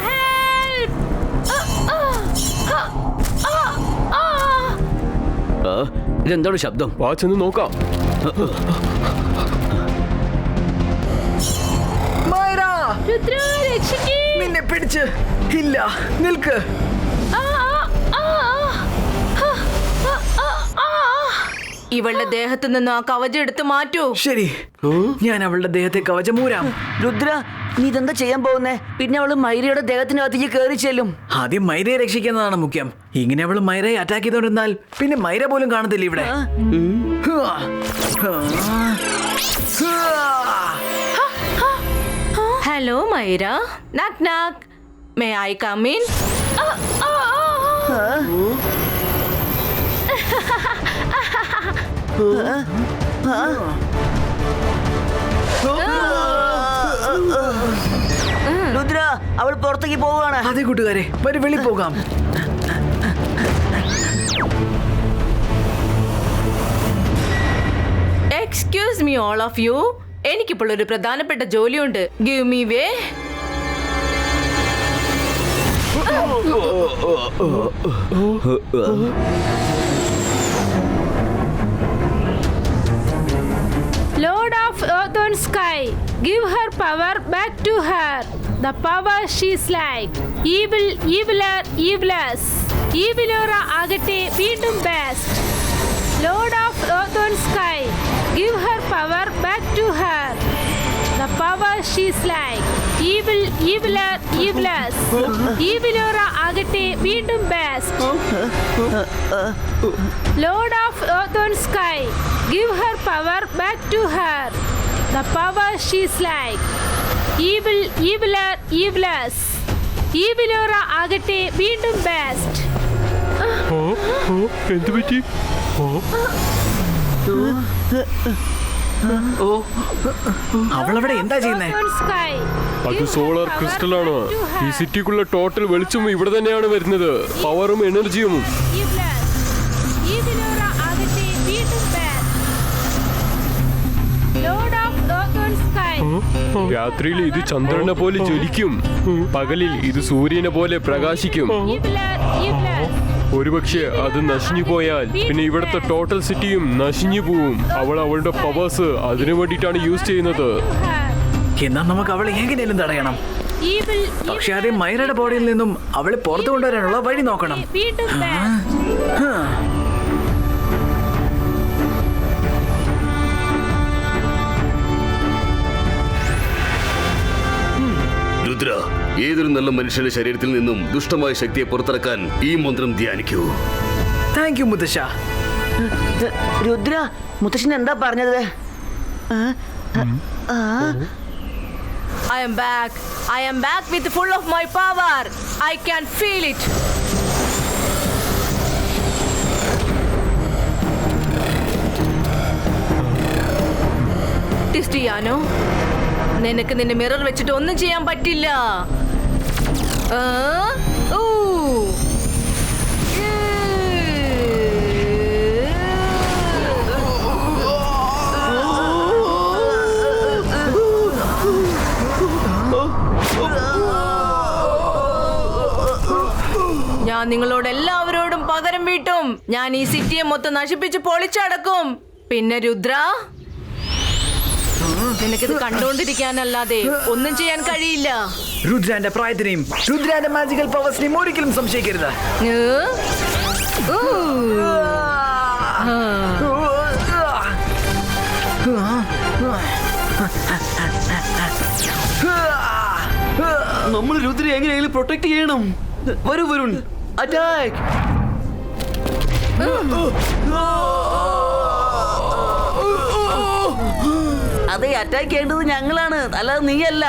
ഹെൽപ്പ്! ഇതെന്താണ് ശബ്ദം? വാച്ചൊന്ന് നോക്കാം. രുദ്ര, രക്ഷിക്ക്! നിന്നെ പിടിച്ച്. ഇല്ല, നിൽക്ക്. ഇവളുടെ ദേഹത്ത് നിന്ന് ആ കവചം എടുത്ത് മാറ്റൂ. ശരി, ഞാൻ അവളുടെ ദേഹത്തെ കവചമൂരാം. രുദ്ര, നീ ഇതെന്താ ചെയ്യാൻ പോകുന്നേ? പിന്നെ അവള് മൈരയുടെ ദേഹത്തിനകത്തേക്ക് കയറി ചെല്ലും. ആദ്യം മൈരയെ രക്ഷിക്കുന്നതാണ് മുഖ്യം. ഇങ്ങനെ അവള് മൈരയെ അറ്റാക്ക് ചെയ്തോണ്ടിരുന്നാൽ പിന്നെ മൈര പോലും കാണത്തില്ല ഇവിടെ. Hello Myra. Knock knock. May I come in? Rudra, അവൾ പുറത്തേക്ക് പോവുകയാണ്. അതെ കൂട്ടുകാരെ, വരും വെളി പോകാം. Excuse me all of you. എനിക്കിപ്പോൾ ഒരു പ്രധാനപ്പെട്ട ജോലിയുണ്ട്. Give me way. Lord of earth and sky, give her power back to her. The power she's like. Evil, eviler, evilers. Evilora ആകട്ടെ വീണ്ടും best. Lord of earth and sky, give her power back to her. The power she's like. Evil, eviler, evilers. Evilora ആകട്ടെ വീണ്ടും best. Lord of earth and sky, give her power back to her. The power she's like. Evil, eviler, evilers. Evilora ആകട്ടെ വീണ്ടും best. എന്ത് പറ്റി? അവളവിടെ എന്താ ചെയ്യുന്നേ? Earth and sky, അത് give her solar power crystal ആണ്. back to her. ഈ സിറ്റിക്കുള്ള ടോട്ടൽ വെളിച്ചം ഇവിടെ തന്നെയാണ് വരുന്നത്. പവറും എനർജിയും. Evilers. Evilora ആകട്ടെ വീണ്ടും best. Lord of earth and sky. രാത്രിയിൽ ഇത് ചന്ദ്രനെ പോലെ ജ്വലിക്കും, പകലിൽ ഇത് സൂര്യനെ പോലെ പ്രകാശിക്കും. Eviler, evilers. ഒരുപക്ഷെ അത് നശിഞ്ഞു പോയാൽ പിന്നെ ഇവിടുത്തെ ടോട്ടൽ സിറ്റിയും നശിഞ്ഞു പോവും. അവൾ അവളുടെ പവേഴ്സ് അതിനു വേണ്ടിയിട്ടാണ് യൂസ് ചെയ്യുന്നത്. എന്നാ നമുക്ക് അവളെ എങ്ങനെയും തടയണം. Evil, പക്ഷെ ആദ്യം മൈറയുടെ ബോഡിയിൽ നിന്നും അവളെ പുറത്തു കൊണ്ടുവരാനുള്ള വഴി നോക്കണം. വീണ്ടും best. രുദ്ര, ഏതൊരു നല്ല മനുഷ്യന്റെ ശരീരത്തിൽ നിന്നും ദുഷ്ടമായ ശക്തിയെ പുറത്തിറക്കാൻ ഈ മന്ത്രം ധ്യാനിക്കൂ. താങ്ക് യു മുത്തശ്ശ. രുദ്ര, മുത്തശ്ശൻ എന്താ പറഞ്ഞത്? I am back. I am back with full of my power. I can feel it. ടിസ്റ്റിയാനോ, നിനക്ക് നിന്റെ മിറർ വെച്ചിട്ട് ഒന്നും ചെയ്യാൻ പറ്റില്ല. ആ? ഊ. ഞാൻ നിങ്ങളോട് എല്ലാവരോടും പകരം വീട്ടും. ഞാൻ ഈ സിറ്റിയെ മൊത്തം നശിപ്പിച്ച് പൊളിച്ചടക്കും. പിന്നെ രുദ്ര, നിനക്കിത് കണ്ടോണ്ടിരിക്കാനല്ലാതെ ഒന്നും ചെയ്യാൻ കഴിയില്ല. രുദ്രാന്റെ പ്രായത്തിനെയും രുദ്രാന്റെ മാജിക്കൽ പവേഴ്സിനെയും ഒരിക്കലും സംശയിക്കരുത്. ഊ. നമ്മൾ രുദ്രയെ എങ്ങനെയെങ്കിലും പ്രൊട്ടക്ട് ചെയ്യണം. വരൂ വരുൺ, അറ്റാക്ക്. അതെ, അറ്റാക്ക് ചെയ്യേണ്ടത് ഞങ്ങളാണ്, അല്ലാതെ നീയല്ല.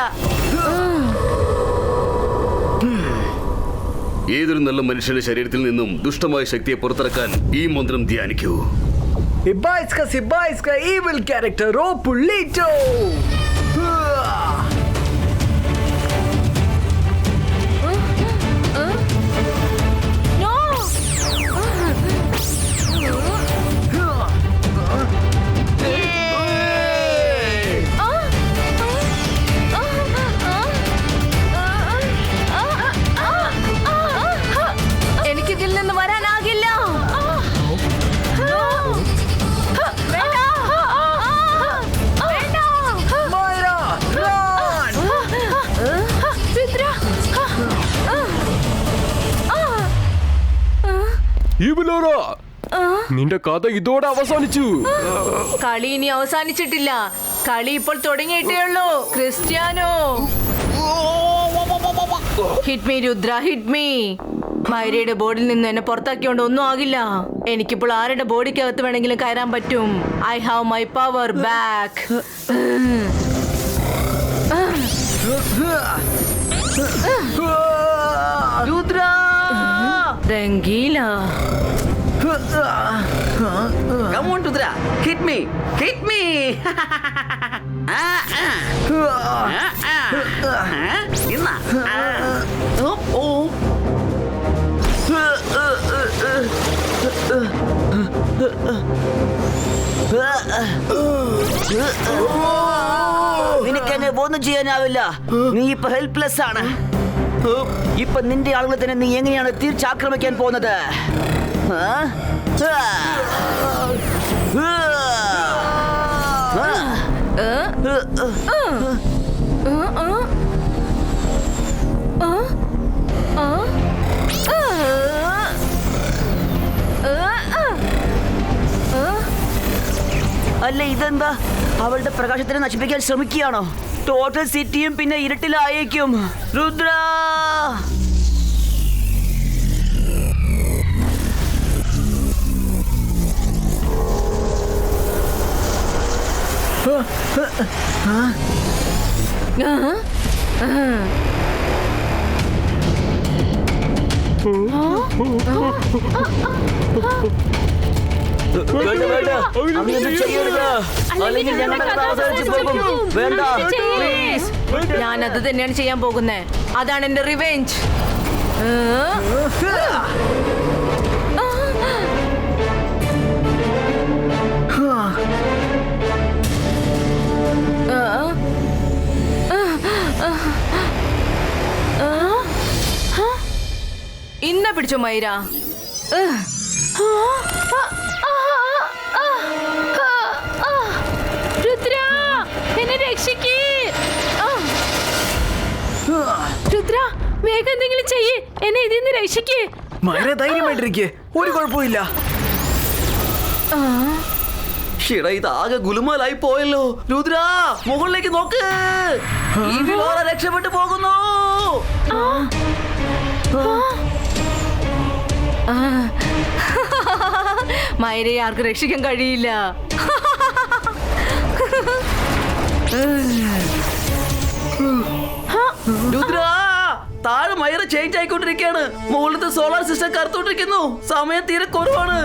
ഏതൊരു നല്ല മനുഷ്യന്റെ ശരീരത്തിൽ നിന്നും ദുഷ്ടമായ ശക്തിയെ പുറത്തിറക്കാൻ ഈ മന്ത്രം ധ്യാനിക്കൂ. Sibaiska evil character Opulito. എനിക്കിതിൽ നിന്ന് വരാനാകില്ല. നിന്റെ കഥ ഇതോടെ അവസാനിച്ചു. കളി ഇനി അവസാനിച്ചിട്ടില്ല. കളി ഇപ്പോൾ തുടങ്ങിയിട്ടേ ഉള്ളൂ. Cristiano, hit me Rudra, hit me. മൈരയുടെ ബോഡിയിൽ നിന്ന് എന്നെ പുറത്താക്കിയോണ്ട് ഒന്നും ആകില്ല. എനിക്കിപ്പോൾ ആരുടെ ബോഡിക്കകത്ത് വേണമെങ്കിലും കയറാൻ പറ്റും. I have my power back. Rudra, Rangeela, come on Rudra, hit me, hit me. ഇന്നാ. ഓ. നിനക്ക് എന്നെ ഒന്നും ചെയ്യാനാവില്ല. നീ ഇപ്പൊ ഹെൽപ്ലെസ് ആണ്. ഇപ്പൊ നിന്റെ ആളുകളെ തന്നെ നീ എങ്ങനെയാണ് തിരിച്ചാക്രമിക്കാൻ പോകുന്നത്? അല്ല ഇതെന്താ? അവളുടെ പ്രകാശത്തിനെ നശിപ്പിക്കാൻ ശ്രമിക്കുകയാണോ? ടോട്ടൽ സിറ്റിയും പിന്നെ ഇരുട്ടിലായേക്കും. രുദ്ര അങ്ങനെയൊന്നും ചെയ്യരുത്. അല്ലെങ്കിൽ ഞങ്ങളുടെ കഥ അവസാനിച്ചു പോകും. വേണ്ട, പ്ലീസ്. ഞാൻ അത് തന്നെയാണ് ചെയ്യാൻ പോകുന്നത്. അതാണ് എന്റെ റിവെഞ്ച്. ഇന്ന പിടിച്ചോ മൈര. രുദ്ര, എന്നെ രക്ഷിക്കേ. രുദ്ര, വേഗം എന്തെങ്കിലും ചെയ്യേ. എന്നെ ഇതിൽ നിന്ന് രക്ഷിക്കേ. മൈര ധൈര്യമായിട്ടിരിക്കെ, ഒരു കുഴപ്പമില്ല. ഇതാകെ ഗുലുമാലായി പോയല്ലോ. രുദ്ര, മുകളിലേക്ക് നോക്ക്. ഈ വിലോറ രക്ഷപ്പെട്ടു പോകുന്നു. മൈരയെ ആർക്ക് രക്ഷിക്കാൻ കഴിയില്ല. രുദ്ര, താഴെ മൈര ചേഞ്ച് ആയിക്കൊണ്ടിരിക്കുകയാണ്. മുകളിലത്തെ സോളാർ സിസ്റ്റം കറുത്തോണ്ടിരിക്കുന്നു. സമയം തീരെ കുറവാണ്.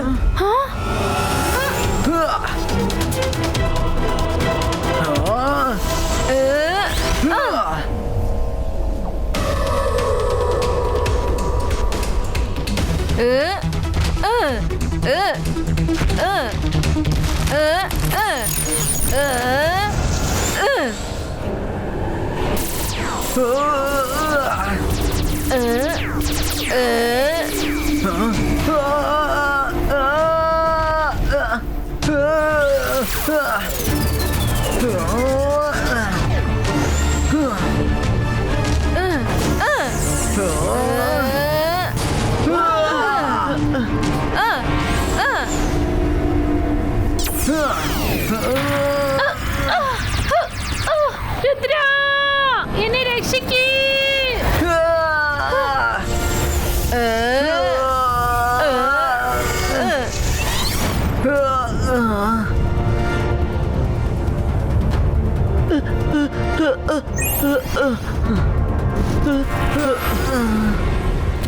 രുദ്ര, എന്നെ രക്ഷിക്കേ.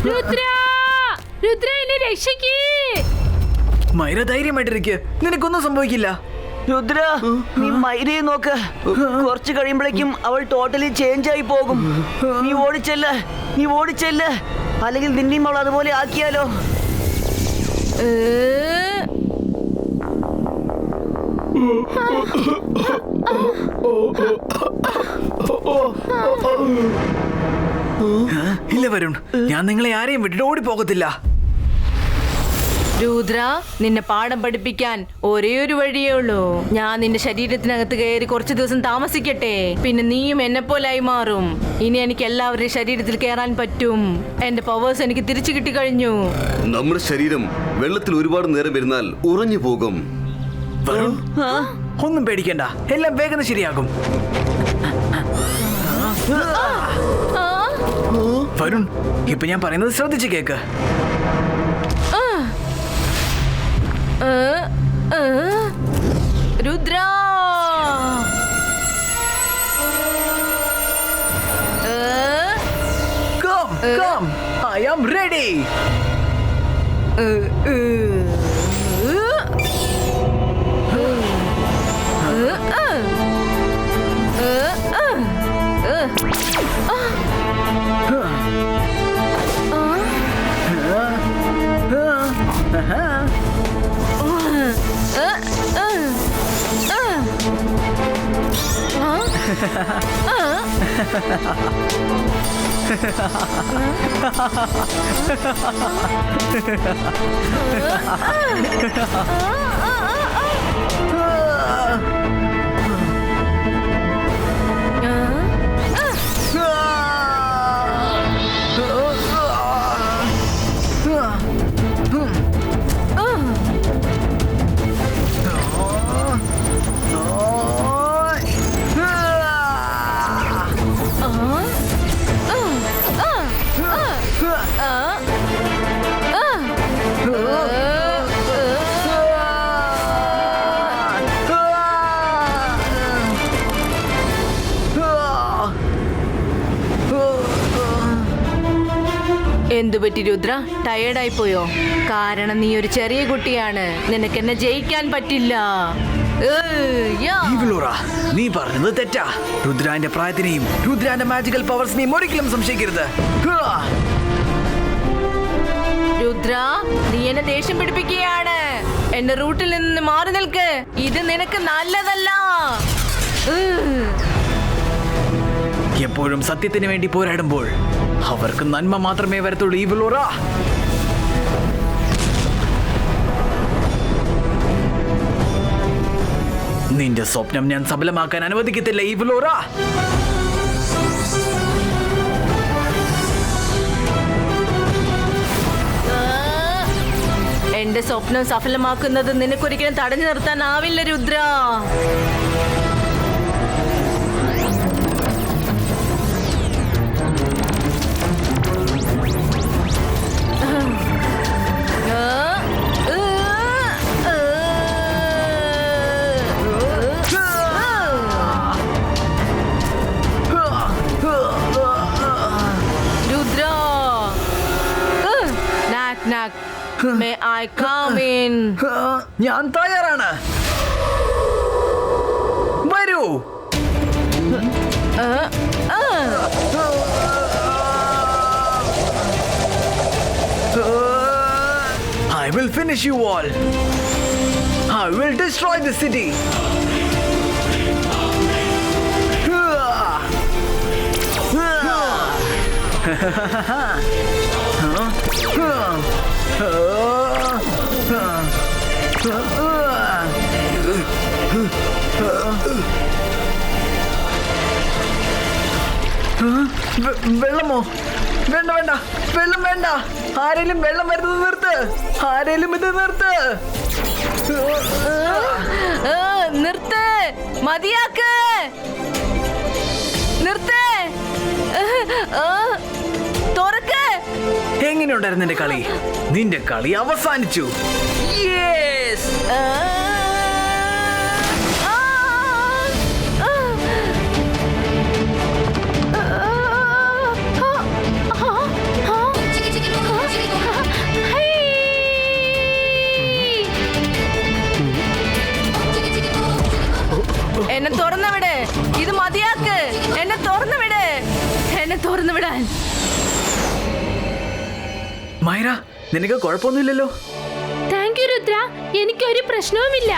രുദ്ര, രുദ്ര, എന്നെ രക്ഷിക്കേ. മൈര ധൈര്യമായിട്ടിരിക്കെ, നിനക്കൊന്നും സംഭവിക്കില്ല. രുദ്ര, നീ മൈരയെ നോക്ക്. കുറച്ച് കഴിയുമ്പോഴേക്കും അവൾ ടോട്ടലി ചേഞ്ച് ആയി പോകും. നീ ഓടിച്ചെല്ല്. അല്ലെങ്കിൽ നിന്നെയും അവൾ അതുപോലെ ആക്കിയാലോ? ഇല്ല വരുൺ, ഞാൻ നിങ്ങളെ ആരെയും വിട്ടിട്ട് ഓടിപ്പോകത്തില്ല. രുദ്ര, നിന്നെ പാഠം പഠിപ്പിക്കാൻ ഒരേ ഒരു വഴിയേ ഉള്ളൂ. ഞാൻ നിന്റെ ശരീരത്തിനകത്ത് കയറി കുറച്ച് ദിവസം താമസിക്കട്ടെ. പിന്നെ നീയും എന്നെ പോലായി മാറും. ഇനി എനിക്ക് എല്ലാവരുടെയും ശരീരത്തിൽ കയറാൻ പറ്റും. എന്റെ പവേഴ്സ് എനിക്ക് തിരിച്ചു കിട്ടി കഴിഞ്ഞു. നമ്മുടെ ശരീരം വെള്ളത്തിൽ ഒരുപാട് നേരം ഇരുന്നാൽ ഉറഞ്ഞു പോകും. വരുൺ, ഒന്നും പേടിക്കണ്ട, എല്ലാം വേഗം ശരിയാകും. വരുൺ, ഇപ്പൊ ഞാൻ പറയുന്നത് ശ്രദ്ധിച്ച് cake. Rudra, Come, I am ready. എന്തു പറ്റി രുദ്ര, ടയേർഡായി പോയോ? കാരണം നീ ഒരു ചെറിയ കുട്ടിയാണ്, നിനക്ക് എന്നെ ജയിക്കാൻ പറ്റില്ല. ഇവളൂറ, നീ പറഞ്ഞത് തെറ്റാ. രുദ്രാന്റെ പ്രായത്തിനെയും രുദ്രാന്റെ മാജിക്കൽ പവേഴ്സിനെയും ഒരിക്കലും സംശയിക്കരുത്. രുദ്ര, നീ എന്നെ ദേഷ്യം പിടിപ്പിക്കുകയാണ്. എന്റെ റൂട്ടിൽ നിന്ന് മാറി നിൽക്ക്, ഇത് നിനക്ക് നല്ലതല്ല. എപ്പോഴും സത്യത്തിന് വേണ്ടി പോരാടുമ്പോൾ അവർക്ക് നന്മ മാത്രമേ വരത്തുള്ളൂ. ഇവളൂറ, നിന്റെ സ്വപ്നം ഞാൻ സഫലമാക്കാൻ അനുവദിക്കത്തില്ല. ഇവളൂറ, എന്റെ സ്വപ്നം സഫലമാക്കുന്നത് നിനക്കൊരിക്കലും തടഞ്ഞു നിർത്താനാവില്ല Rudra. May I come in? ഞാൻ തയ്യാറാണ്. വരൂ. I will finish you all. I will destroy the city. വെള്ളമോ? വേണ്ട വേണ്ട, വെള്ളം വേണ്ട. ആരെങ്കിലും വെള്ളം വരുന്നത് നിർത്ത്. ആരെങ്കിലും ഇത് നിർത്ത്. നിർത്ത്, മതിയാക്ക്, നിർത്ത്, തുറക്ക്. എങ്ങനെയുണ്ടായിരുന്നു നിന്റെ കളി? നിന്റെ കളി അവസാനിച്ചു. യെസ്. എന്നെ തുറന്നു വിട്, ഇത് മതിയാക്ക്. എന്നെ തുറന്നു വിട്, എന്നെ തുറന്നു വിടാൻ. മൈര, നിനക്ക് കുഴപ്പമൊന്നുമില്ലല്ലോ? താങ്ക് യു രുദ്ര, എനിക്കൊരു പ്രശ്നവുമില്ല.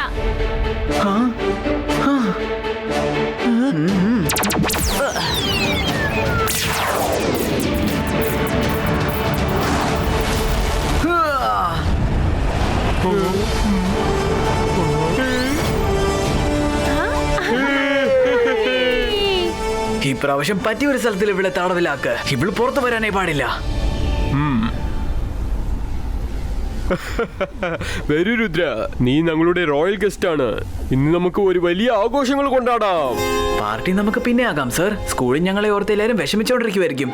ഈ പ്രാവശ്യം പറ്റിയൊരു സ്ഥലത്തിൽ ഇവിടെ തടവിലാക്ക്. ഇവള് പുറത്തു വരാനേ പാടില്ല. വരൂ രുദ്ര, നീ ഞങ്ങളുടെ റോയൽ ഗസ്റ്റ് ആണ്. ഇന്ന് നമുക്ക് ഒരു വലിയ ആഘോഷങ്ങൾ കൊണ്ടാടാം. പാർട്ടി നമുക്ക് പിന്നെ ആകാം സർ. സ്കൂളിൽ ഞങ്ങളെ ഓർത്ത് എല്ലാവരും വിഷമിച്ചോണ്ടിരിക്കുമായിരിക്കും.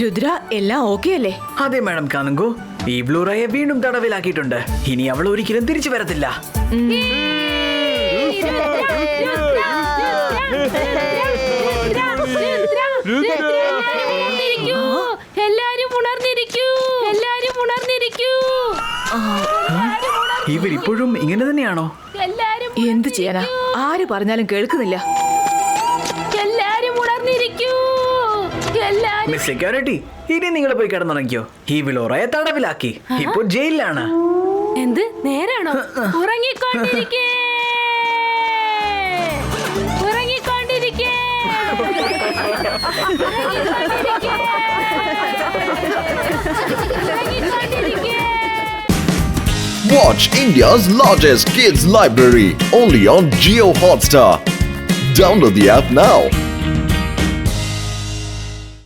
രുദ്ര, എല്ലാം ഓക്കെ അല്ലേ? അതെ മാഡം കാനുങ്കോ, ഈ ബ്ലൂറയെ വീണ്ടും തടവിലാക്കിയിട്ടുണ്ട്. ഇനി അവൾ ഒരിക്കലും തിരിച്ചു വരത്തില്ല. രുദ്ര, എല്ലാരും ഉണർന്നിരിക്കൂ, എല്ലാരും ഉണർന്നിരിക്കൂ. ഇവരിപ്പോഴും ഇങ്ങനെ തന്നെയാണോ? എല്ലാരും എന്ത് ചെയ്യാനാ, ആര് പറഞ്ഞാലും കേൾക്കുന്നില്ല. എല്ലാരും ഉണർന്നിരിക്കൂ, എല്ലാരും. മിസ് സെക്യൂരിറ്റി, ഇനി നിങ്ങൾ പോയി കിടന്നുറങ്ങിക്കോ. ഈ വിലോറയെ തടവിലാക്കി, ഇപ്പോൾ ജയിലിലാണ്. എന്ത് നേരാണോ? ഉറങ്ങിക്കൊണ്ടിരിക്കേ, ഉറങ്ങിക്കൊണ്ടിരിക്കേ, ഉറങ്ങിക്കൊണ്ടിരിക്കേ. Watch India's largest kids library only on Jio Hotstar. Download the app now.